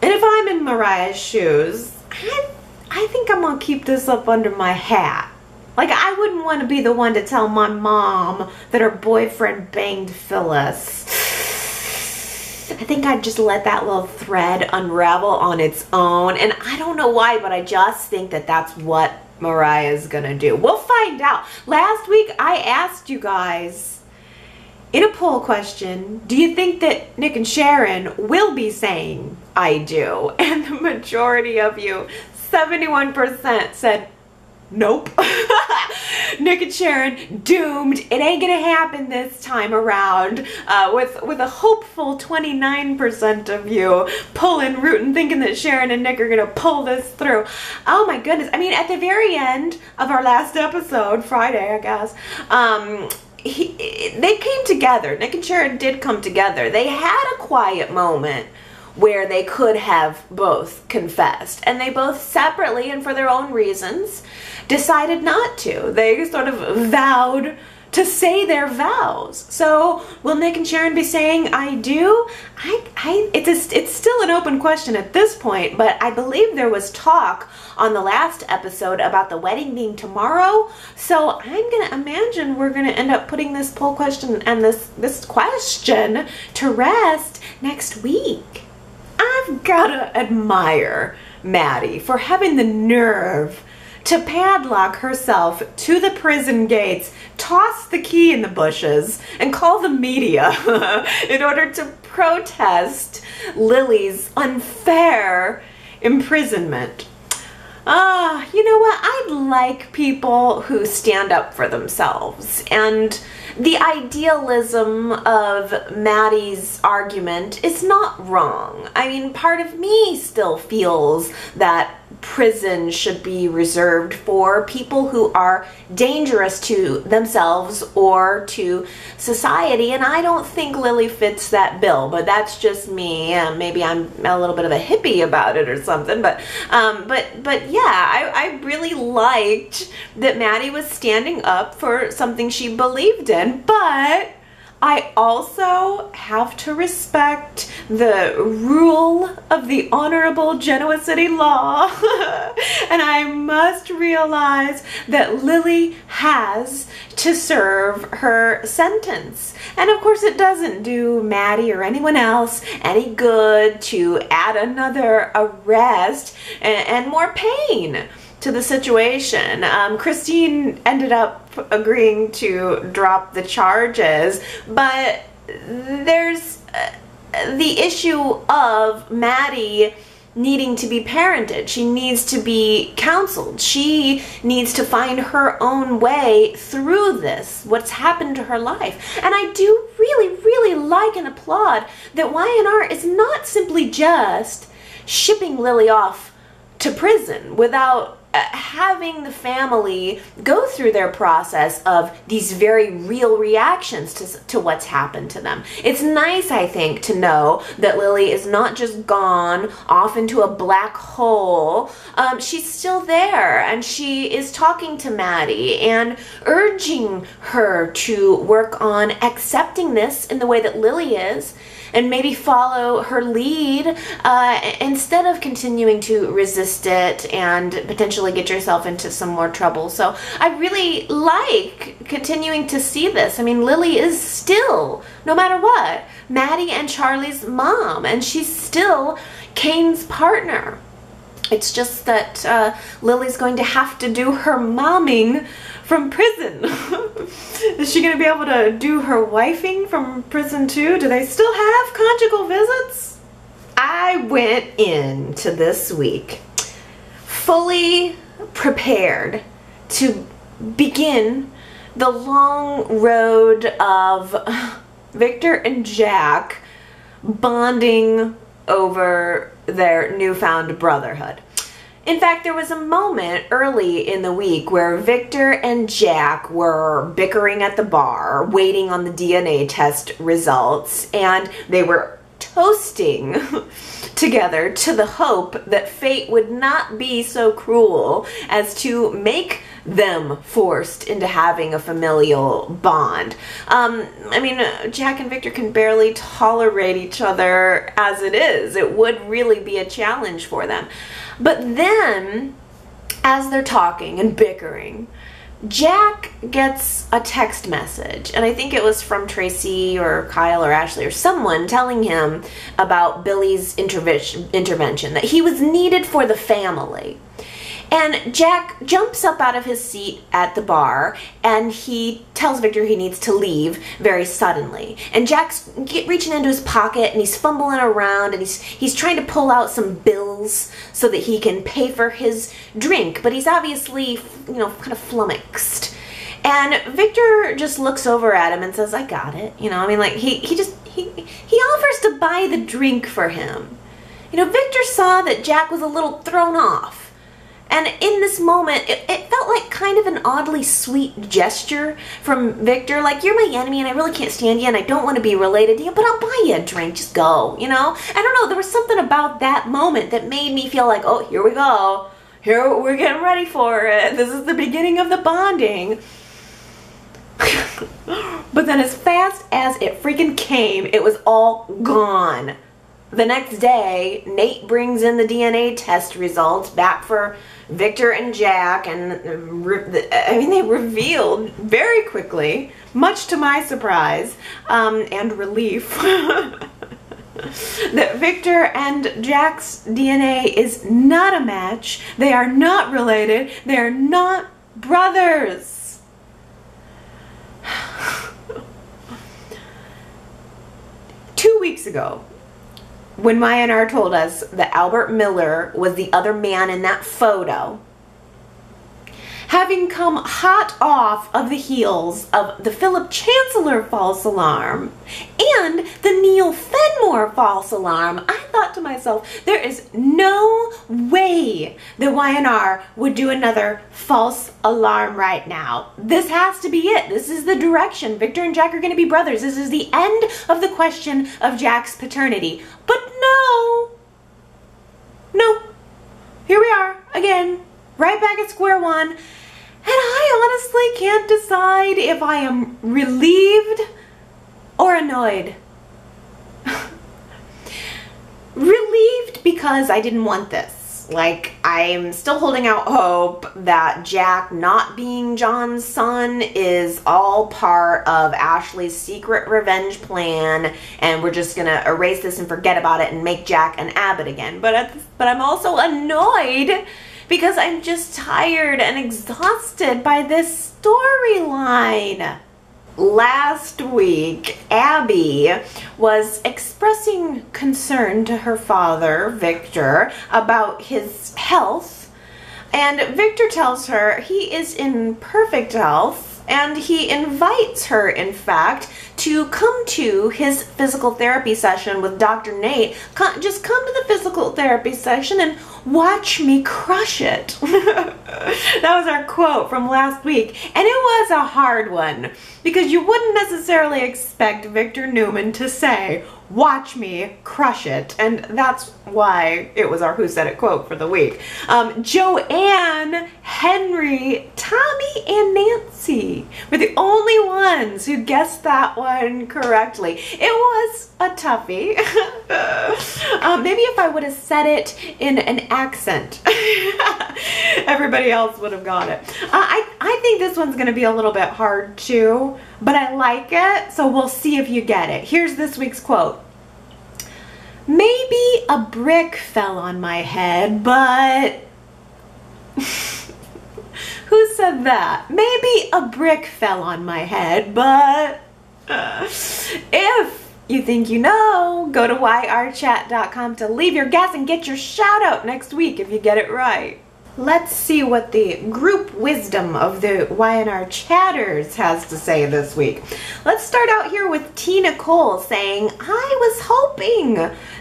And if I'm in Mariah's shoes, I think I'm gonna keep this up under my hat. Like, I wouldn't want to be the one to tell my mom that her boyfriend banged Phyllis. I think I'd just let that little thread unravel on its own. And I don't know why, but I just think that that's what Mariah is gonna do. We'll find out. Last week, I asked you guys in a poll question, do you think that Nick and Sharon will be saying I do? And the majority of you, 71%, said nope. Nick and Sharon doomed. It ain't gonna happen this time around. With a hopeful 29% of you pulling, rooting, thinking that Sharon and Nick are gonna pull this through. Oh my goodness. I mean, at the very end of our last episode, Friday, I guess, they came together. Nick and Sharon did come together. They had a quiet moment where they could have both confessed, and they both separately and for their own reasons decided not to. They sort of vowed to say their vows. So will Nick and Sharon be saying I do? It's still an open question at this point, but I believe there was talk on the last episode about the wedding being tomorrow. So I'm gonna imagine we're gonna end up putting this poll question and this question to rest next week. I've gotta admire Maddie for having the nerve to padlock herself to the prison gates, toss the key in the bushes, and call the media in order to protest Lily's unfair imprisonment. You know what? I like people who stand up for themselves, and the idealism of Maddie's argument is not wrong. I mean, part of me still feels that prison should be reserved for people who are dangerous to themselves or to society, and I don't think Lily fits that bill, but that's just me. Maybe I'm a little bit of a hippie about it or something, but yeah, I really liked that Maddie was standing up for something she believed in, but I also have to respect the rule of the Honorable Genoa City law. And I must realize that Lily has to serve her sentence. And of course it doesn't do Maddie or anyone else any good to add another arrest and more pain to the situation. Christine ended up agreeing to drop the charges, but there's the issue of Maddie needing to be parented. She needs to be counseled. She needs to find her own way through this, what's happened to her life. And I do really, really like and applaud that Y&R is not simply just shipping Lily off to prison without having the family go through their process of these very real reactions to what's happened to them. It's nice, I think, to know that Lily is not just gone off into a black hole. She's still there, and she is talking to Maddie and urging her to work on accepting this in the way that Lily is, and maybe follow her lead instead of continuing to resist it and potentially get yourself into some more trouble. So I really like continuing to see this. I mean, Lily is still, no matter what, Maddie and Charlie's mom, and she's still Kane's partner. It's just that Lily's going to have to do her momming from prison. Is she going to be able to do her wifing from prison too? Do they still have conjugal visits? I went into this week fully prepared to begin the long road of Victor and Jack bonding over their newfound brotherhood. In fact, there was a moment early in the week where Victor and Jack were bickering at the bar, waiting on the DNA test results, and they were toasting together to the hope that fate would not be so cruel as to make them forced into having a familial bond. I mean, Jack and Victor can barely tolerate each other as it is. It would really be a challenge for them. But then, as they're talking and bickering, Jack gets a text message, and I think it was from Tracy or Kyle or Ashley or someone telling him about Billy's intervention, that he was needed for the family. And Jack jumps up out of his seat at the bar, and he tells Victor he needs to leave very suddenly. And Jack's reaching into his pocket, and he's fumbling around, and he's trying to pull out some bills so that he can pay for his drink. But he's obviously, you know, kind of flummoxed. And Victor just looks over at him and says, "I got it." You know, I mean, like, he offers to buy the drink for him. You know, Victor saw that Jack was a little thrown off. And in this moment, it felt like kind of an oddly sweet gesture from Victor. Like, you're my enemy and I really can't stand you and I don't want to be related to you, but I'll buy you a drink. Just go, you know? I don't know. There was something about that moment that made me feel like, oh, here we go. Here, we're getting ready for it. This is the beginning of the bonding. But then as fast as it freaking came, it was all gone. The next day, Nate brings in the DNA test results back for Victor and Jack, and I mean, they revealed very quickly, much to my surprise and relief, that Victor and Jack's DNA is not a match. They are not related. They are not brothers. 2 weeks ago, when Y&R told us that Albert Miller was the other man in that photo, having come hot off of the heels of the Philip Chancellor false alarm and the Neil Fenmore false alarm, I thought to myself, there is no way that Y&R would do another false alarm right now. This has to be it. This is the direction. Victor and Jack are going to be brothers. This is the end of the question of Jack's paternity. But no, here we are again, right back at square one, and I honestly can't decide if I am relieved or annoyed. Relieved because I didn't want this. Like, I'm still holding out hope that Jack not being John's son is all part of Ashley's secret revenge plan, and we're just gonna erase this and forget about it and make Jack an Abbott again. But I'm also annoyed because I'm just tired and exhausted by this storyline. Last week, Abby was expressing concern to her father, Victor, about his health, and Victor tells her he is in perfect health, and he invites her, in fact, to come to his physical therapy session with Dr. Nate. Just come to the physical therapy session and watch me crush it. That was our quote from last week, and it was a hard one because you wouldn't necessarily expect Victor Newman to say, watch me crush it, and that's why it was our Who Said It quote for the week. Joanne, Henry, Tommy, and Nancy were the only ones who guessed that one correctly. It was a toughie. Maybe if I would have said it in an accent, everybody else would have got it. I think this one's going to be a little bit hard too, but I like it, so we'll see if you get it. Here's this week's quote. Maybe a brick fell on my head, but... Who said that? Maybe a brick fell on my head, but... If you think you know, go to yrchat.com to leave your guess and get your shout out next week if you get it right. Let's see what the group wisdom of the Y&R Chatters has to say this week. Let's start out here with Tina Cole saying, I was hoping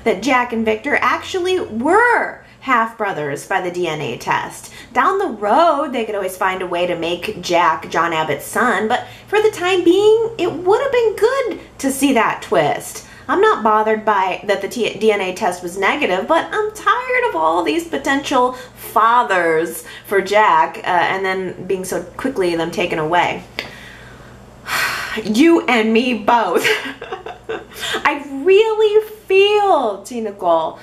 that Jack and Victor actually were half-brothers by the DNA test. Down the road, they could always find a way to make Jack John Abbott's son, but for the time being, it would have been good to see that twist. I'm not bothered by that the DNA test was negative, but I'm tired of all these potential fathers for Jack and then being so quickly them taken away. You and me both. I really feel, Tina Cole,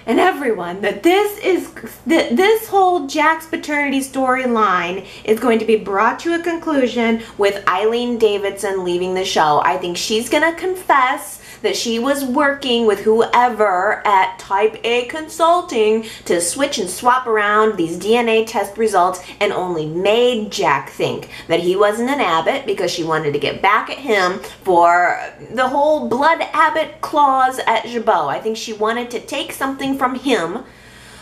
and everyone, that this whole Jack's paternity storyline is going to be brought to a conclusion with Eileen Davidson leaving the show. I think she's gonna confess that she was working with whoever at Type A Consulting to switch and swap around these DNA test results and only made Jack think that he wasn't an Abbott because she wanted to get back at him for the whole blood Abbott clause at Jabot. I think she wanted to take something from him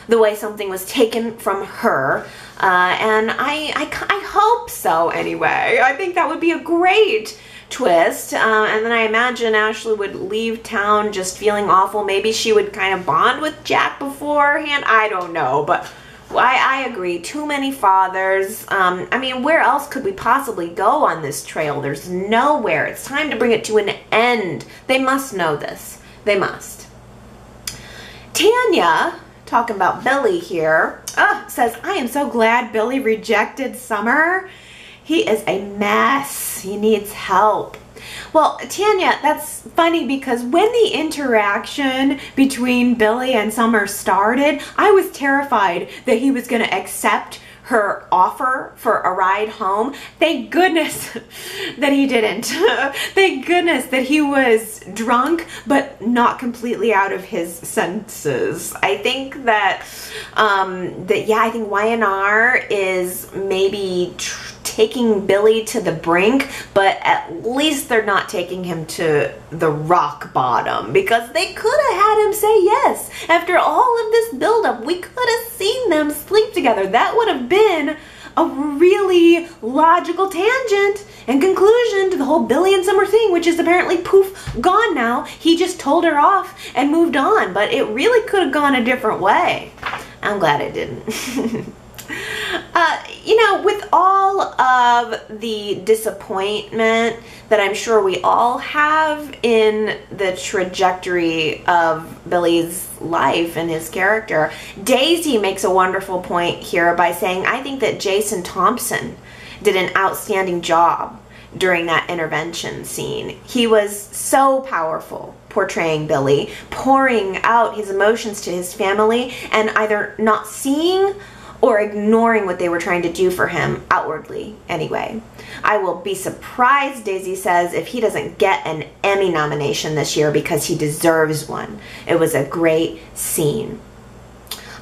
the way something was taken from her. And I hope so anyway. I think that would be a great twist, and then I imagine Ashley would leave town just feeling awful. Maybe she would kind of bond with Jack beforehand. I don't know, but I agree. Too many fathers. I mean, where else could we possibly go on this trail? There's nowhere. It's time to bring it to an end. They must know this. They must. Tanya, talking about Billy here, says, I am so glad Billy rejected Summer. He is a mess. He needs help. Well, Tanya, that's funny because when the interaction between Billy and Summer started, I was terrified that he was going to accept her offer for a ride home. Thank goodness that he didn't. Thank goodness that he was drunk but not completely out of his senses. I think that I think Y&R is maybe taking Billy to the brink, but at least they're not taking him to the rock bottom, because they could have had him say yes. After all of this buildup, we could have seen them sleep together. That would have been a really logical tangent and conclusion to the whole Billy and Summer thing, which is apparently poof, gone now. He just told her off and moved on, but it really could have gone a different way. I'm glad it didn't. You know, with all of the disappointment that I'm sure we all have in the trajectory of Billy's life and his character, Daisy makes a wonderful point here by saying, I think that Jason Thompson did an outstanding job during that intervention scene. He was so powerful portraying Billy, pouring out his emotions to his family and either not seeing or ignoring what they were trying to do for him, outwardly anyway. I will be surprised, Daisy says, if he doesn't get an Emmy nomination this year, because he deserves one. It was a great scene.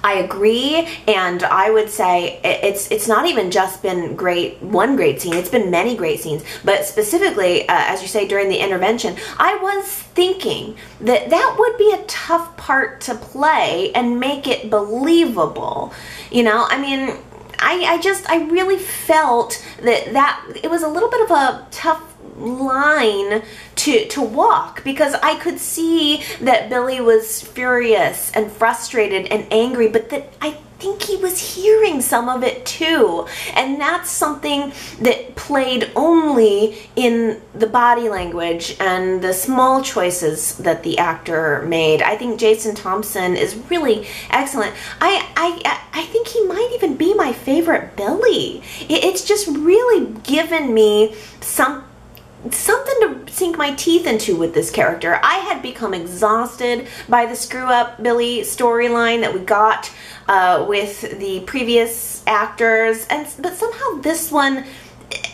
I agree, and I would say it's not even just been one great scene, it's been many great scenes, but specifically, as you say, during the intervention, I was thinking that that would be a tough part to play and make it believable. You know, I mean, I really felt that it was a little bit of a tough line to walk, because I could see that Billy was furious and frustrated and angry, but that I think he was hearing some of it too. And that's something that played only in the body language and the small choices that the actor made. I think Jason Thompson is really excellent. I think he might even be my favorite Billy. It's just really given me something to sink my teeth into with this character. I had become exhausted by the screw-up Billy storyline that we got with the previous actors, but somehow this one,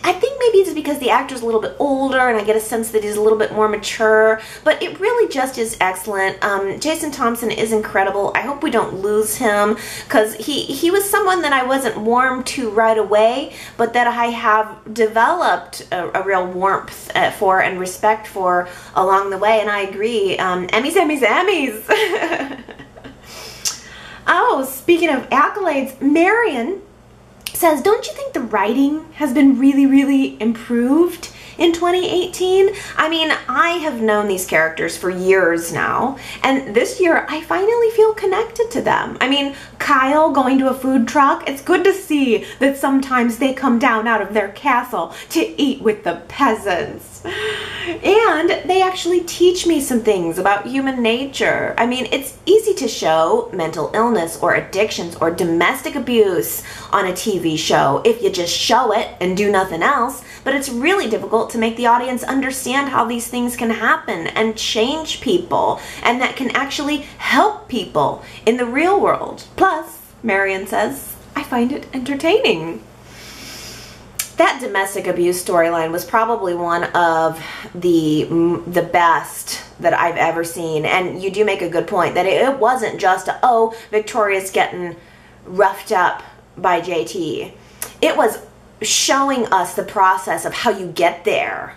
I think maybe it's because the actor's a little bit older and I get a sense that he's a little bit more mature, but it really just is excellent. Jason Thompson is incredible. I hope we don't lose him, because he was someone that I wasn't warm to right away, but that I have developed a real warmth for and respect for along the way, and I agree. Emmys, Emmys, Emmys! Oh, speaking of accolades, Marion says, don't you think the writing has been really, really improved in 2018? I mean, I have known these characters for years now, and this year I finally feel connected to them. I mean, Kyle going to a food truck, it's good to see that sometimes they come down out of their castle to eat with the peasants. And they actually teach me some things about human nature. I mean, it's easy to show mental illness or addictions or domestic abuse on a TV show if you just show it and do nothing else, but it's really difficult to make the audience understand how these things can happen and change people, and that can actually help people in the real world. Plus, Marion says, I find it entertaining. That domestic abuse storyline was probably one of the best that I've ever seen, and you do make a good point that it wasn't just, oh, Victoria's getting roughed up by JT. It was showing us the process of how you get there,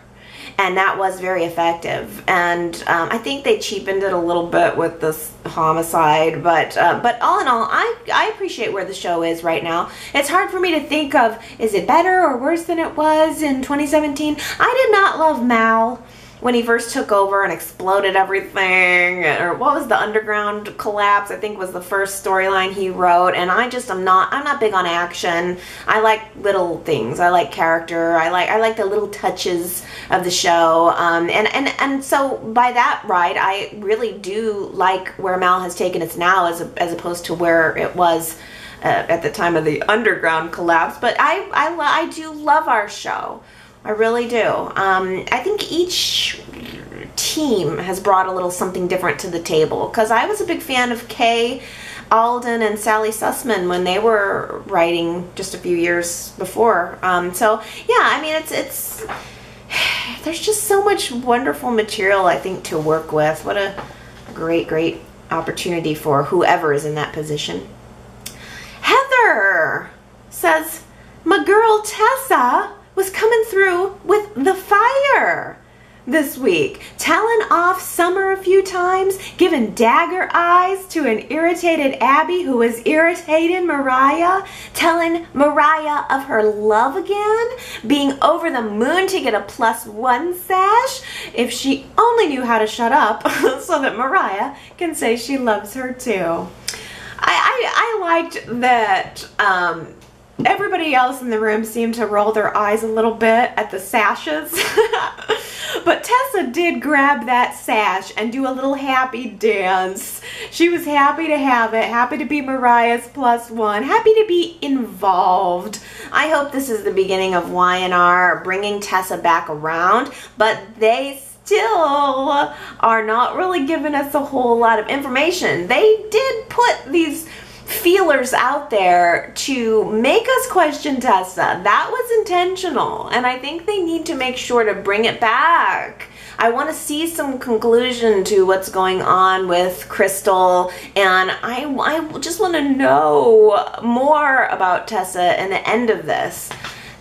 and that was very effective. And I think they cheapened it a little bit with this homicide, but all in all, I appreciate where the show is right now. It's hard for me to think of, is it better or worse than it was in 2017? I did not love Mal when he first took over and exploded everything, or what was the underground collapse, I think was the first storyline he wrote, and I'm not big on action. I like little things. I like character. I like the little touches of the show, and so by that ride, I really do like where Mal has taken us now as opposed to where it was at the time of the underground collapse. But I do love our show. I really do. I think each team has brought a little something different to the table, because I was a big fan of Kay Alden and Sally Sussman when they were writing just a few years before. So yeah, I mean, it's there's just so much wonderful material, I think, to work with. What a great opportunity for whoever is in that position. Heather says, my girl Tessa was coming through with the fire this week, telling off Summer a few times, giving dagger eyes to an irritated Abby who was irritating Mariah, telling Mariah of her love again, being over the moon to get a +1 sash, if she only knew how to shut up so that Mariah can say she loves her too. I liked that everybody else in the room seemed to roll their eyes a little bit at the sashes. But Tessa did grab that sash and do a little happy dance. She was happy to have it, happy to be Mariah's +1, happy to be involved. I hope this is the beginning of Y&R bringing Tessa back around, but they still are not really giving us a whole lot of information. They did put these feelers out there to make us question Tessa. That was intentional, and I think they need to make sure to bring it back. I want to see some conclusion to what's going on with Crystal, and I just want to know more about Tessa and the end of this,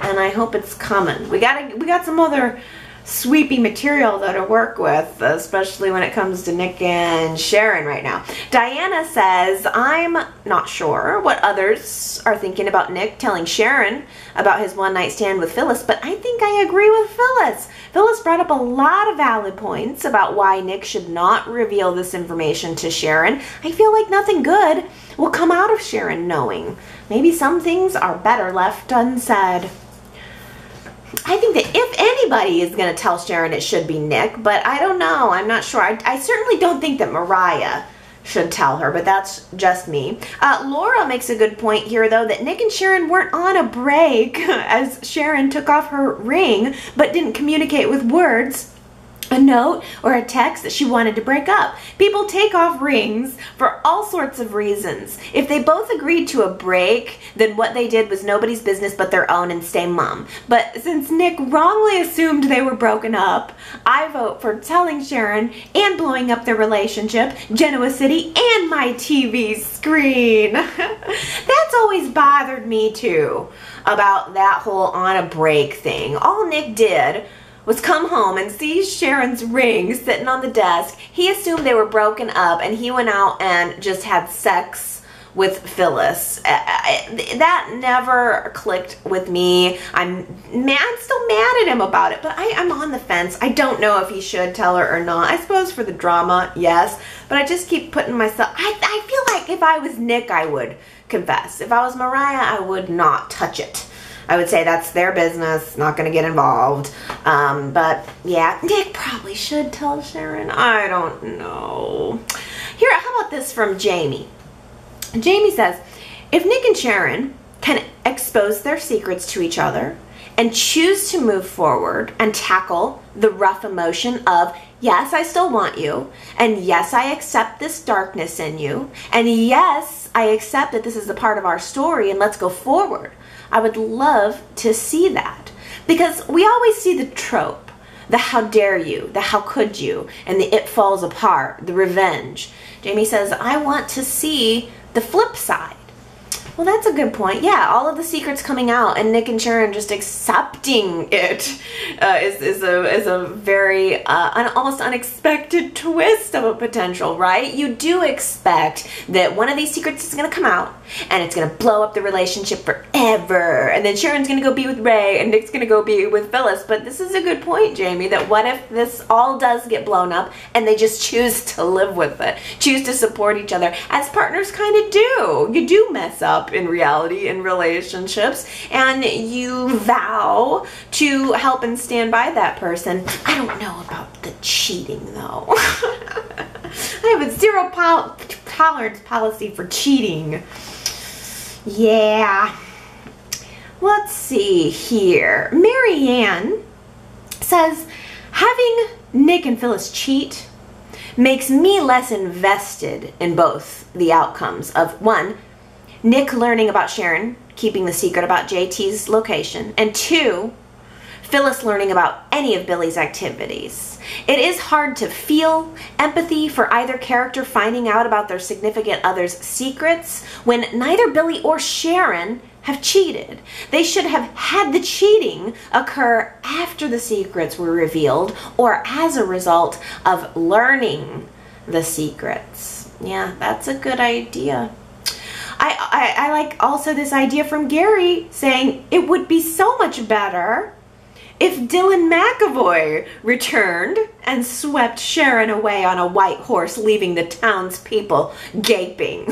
and I hope it's coming. We got some other sweepy material though to work with, especially when it comes to Nick and Sharon right now. Diana says, I'm not sure what others are thinking about Nick telling Sharon about his one-night stand with Phyllis, but I think I agree with Phyllis. Phyllis brought up a lot of valid points about why Nick should not reveal this information to Sharon. I feel like nothing good will come out of Sharon knowing. Maybe some things are better left unsaid. I think that if anybody is going to tell Sharon, it should be Nick, but I don't know. I'm not sure. I certainly don't think that Mariah should tell her, but that's just me. Laura makes a good point here, though, that Nick and Sharon weren't on a break as Sharon took off her ring, but didn't communicate with words, a note, or a text that she wanted to break up. People take off rings for all sorts of reasons. If they both agreed to a break, then what they did was nobody's business but their own and stay mum. But since Nick wrongly assumed they were broken up, I vote for telling Sharon and blowing up their relationship, Genoa City, and my TV screen. That's always bothered me too, about that whole on a break thing. All Nick did was come home and see Sharon's ring sitting on the desk. He assumed they were broken up and he went out and just had sex with Phyllis. That never clicked with me. I'm still mad at him about it, but I'm on the fence. I don't know if he should tell her or not. I suppose for the drama, yes, but I just keep putting myself, I feel like if I was Nick, I would confess. If I was Mariah, I would not touch it. I would say that's their business, not going to get involved. But yeah, Nick probably should tell Sharon. I don't know. Here, how about this from Jamie? Jamie says, if Nick and Sharon can expose their secrets to each other and choose to move forward and tackle the rough emotion of, yes, I still want you, and yes, I accept this darkness in you, and yes, I accept that this is a part of our story, and let's go forward. I would love to see that, because we always see the trope, the how dare you, the how could you, and the it falls apart, the revenge. Jamie says, I want to see the flip side. Well, that's a good point. Yeah, all of the secrets coming out and Nick and Sharon just accepting it is a very almost unexpected twist of a potential, right? You do expect that one of these secrets is going to come out and it's going to blow up the relationship forever. And then Sharon's going to go be with Ray and Nick's going to go be with Phyllis. But this is a good point, Jamie, that what if this all does get blown up and they just choose to live with it, choose to support each other, as partners kind of do. You do mess up in reality in relationships and you vow to help and stand by that person. I don't know about the cheating though. I have a zero tolerance policy for cheating. Yeah. Let's see here. Marianne says, having Nick and Phyllis cheat makes me less invested in both the outcomes of, one, Nick learning about Sharon, keeping the secret about JT's location, and two, Phyllis learning about any of Billy's activities. It is hard to feel empathy for either character finding out about their significant other's secrets when neither Billy or Sharon have cheated. They should have had the cheating occur after the secrets were revealed or as a result of learning the secrets. Yeah, that's a good idea. I like also this idea from Gary saying it would be so much better if Dylan McAvoy returned and swept Sharon away on a white horse, leaving the townspeople gaping.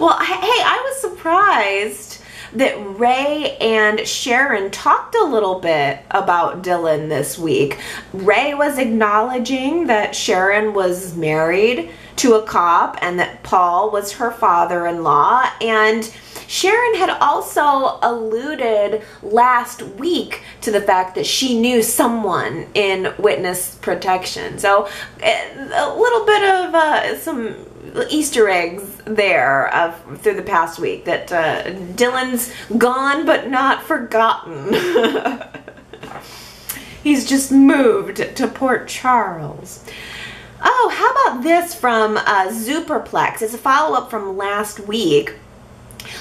Well, hey, I was surprised that Ray and Sharon talked a little bit about Dylan this week. Ray was acknowledging that Sharon was married to a cop and that Paul was her father-in-law, and Sharon had also alluded last week to the fact that she knew someone in witness protection. So a little bit of some Easter eggs there through the past week, that Dylan's gone but not forgotten. He's just moved to Port Charles. Oh, how about this from Zuperplex? It's a follow-up from last week.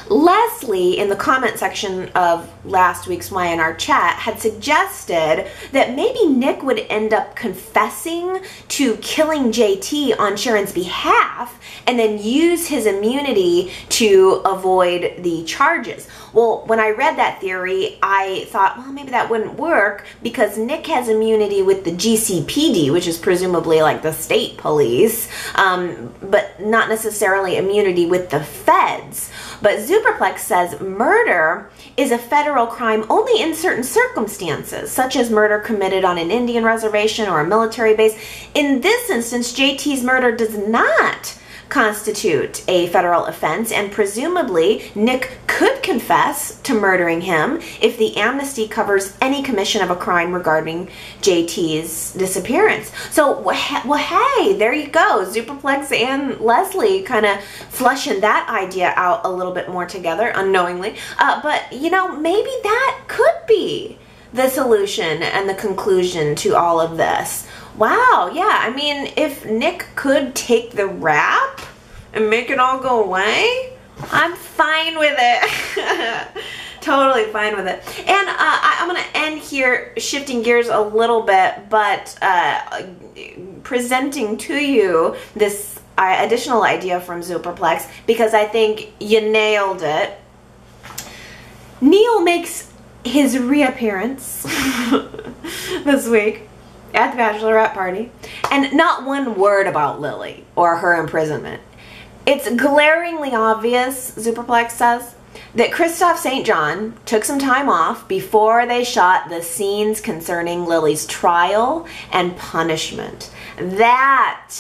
Leslie, in the comment section of last week's Y&R Chat, had suggested that maybe Nick would end up confessing to killing JT on Sharon's behalf and then use his immunity to avoid the charges. Well, when I read that theory, I thought, well, maybe that wouldn't work because Nick has immunity with the GCPD, which is presumably like the state police, but not necessarily immunity with the feds. But Superplex says murder is a federal crime only in certain circumstances, such as murder committed on an Indian reservation or a military base. In this instance, JT's murder does not constitute a federal offense, and presumably Nick could confess to murdering him if the amnesty covers any commission of a crime regarding JT's disappearance. So, well, hey, there you go. Superplex and Leslie kind of fleshing that idea out a little bit more together, unknowingly. But, you know, maybe that could be the solution and the conclusion to all of this. Wow, yeah, I mean, if Nick could take the rap and make it all go away, I'm fine with it. Totally fine with it. And I'm going to end here, shifting gears a little bit, but presenting to you this additional idea from Superplex, because I think you nailed it. Neil makes his reappearance this week at the bachelorette party, and not one word about Lily or her imprisonment. It's glaringly obvious, Superplex says, that Christoph St. John took some time off before they shot the scenes concerning Lily's trial and punishment. That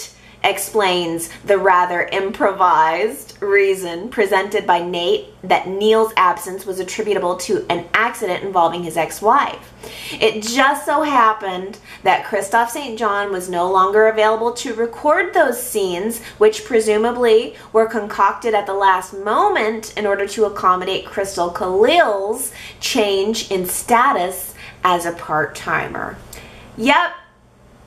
explains the rather improvised reason presented by Nate that Neil's absence was attributable to an accident involving his ex-wife. It just so happened that Christoph St. John was no longer available to record those scenes, which presumably were concocted at the last moment in order to accommodate Crystal Khalil's change in status as a part-timer. Yep.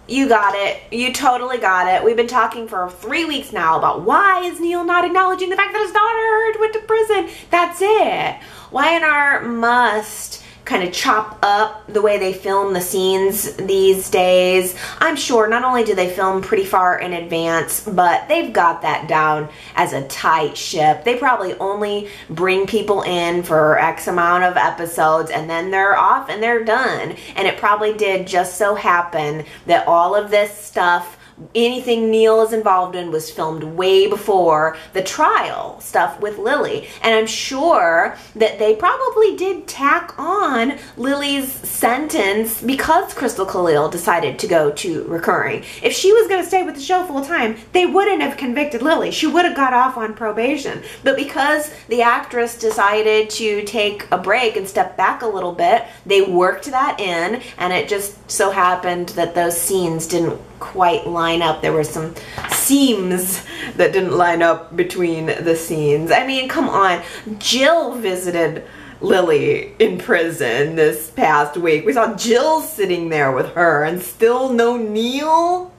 You got it. You totally got it. We've been talking for 3 weeks now about why is Neil not acknowledging the fact that his daughter went to prison. That's it. Y&R must kind of chop up the way they film the scenes these days. I'm sure not only do they film pretty far in advance, but they've got that down as a tight ship. They probably only bring people in for X amount of episodes and then they're off and they're done. And it probably did just so happen that all of this stuff, anything Neil is involved in, was filmed way before the trial stuff with Lily. And I'm sure that they probably did tack on Lily's sentence because Crystal Khalil decided to go to recurring. If she was going to stay with the show full time, they wouldn't have convicted Lily. She would have got off on probation. But because the actress decided to take a break and step back a little bit, they worked that in, and it just so happened that those scenes didn't quite line up. There were some seams that didn't line up between the scenes. I mean, come on. Jill visited Lily in prison this past week. We saw Jill sitting there with her and still no Neil.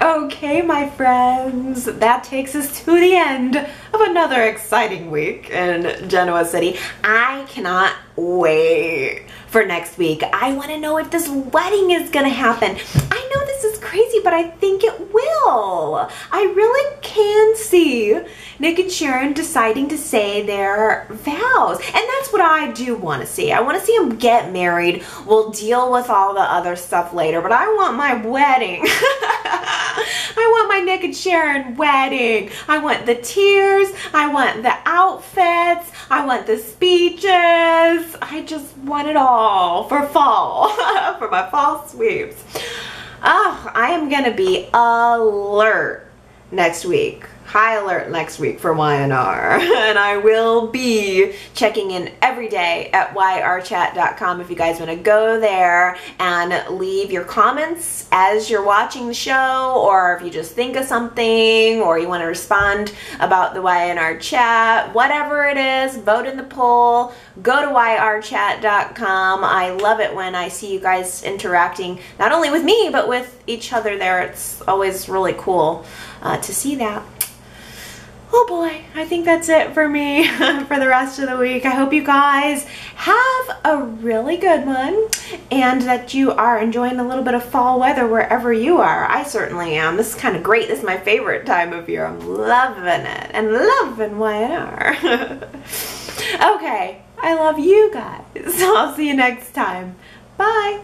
Okay, my friends, that takes us to the end of another exciting week in Genoa City. I cannot wait for next week. I want to know if this wedding is gonna happen. I know this is crazy, but I think it will. I really can see Nick and Sharon deciding to say their vows. And that's what I do want to see. I want to see them get married. We'll deal with all the other stuff later, but I want my wedding. I want my Nick and Sharon wedding. I want the tears. I want the outfits. I want the speeches. I just want it all for fall, for my fall sweeps. Oh, I am going to be alert next week. High alert next week for Y&R. And I will be checking in every day at yrchat.com if you guys want to go there and leave your comments as you're watching the show, or if you just think of something, or you want to respond about the Y&R chat, whatever it is, vote in the poll, go to yrchat.com. I love it when I see you guys interacting, not only with me, but with each other there. It's always really cool to see that. Oh boy, I think that's it for me for the rest of the week. I hope you guys have a really good one and that you are enjoying a little bit of fall weather wherever you are. I certainly am. This is kind of great. This is my favorite time of year. I'm loving it and loving Y&R. Okay, I love you guys. I'll see you next time. Bye.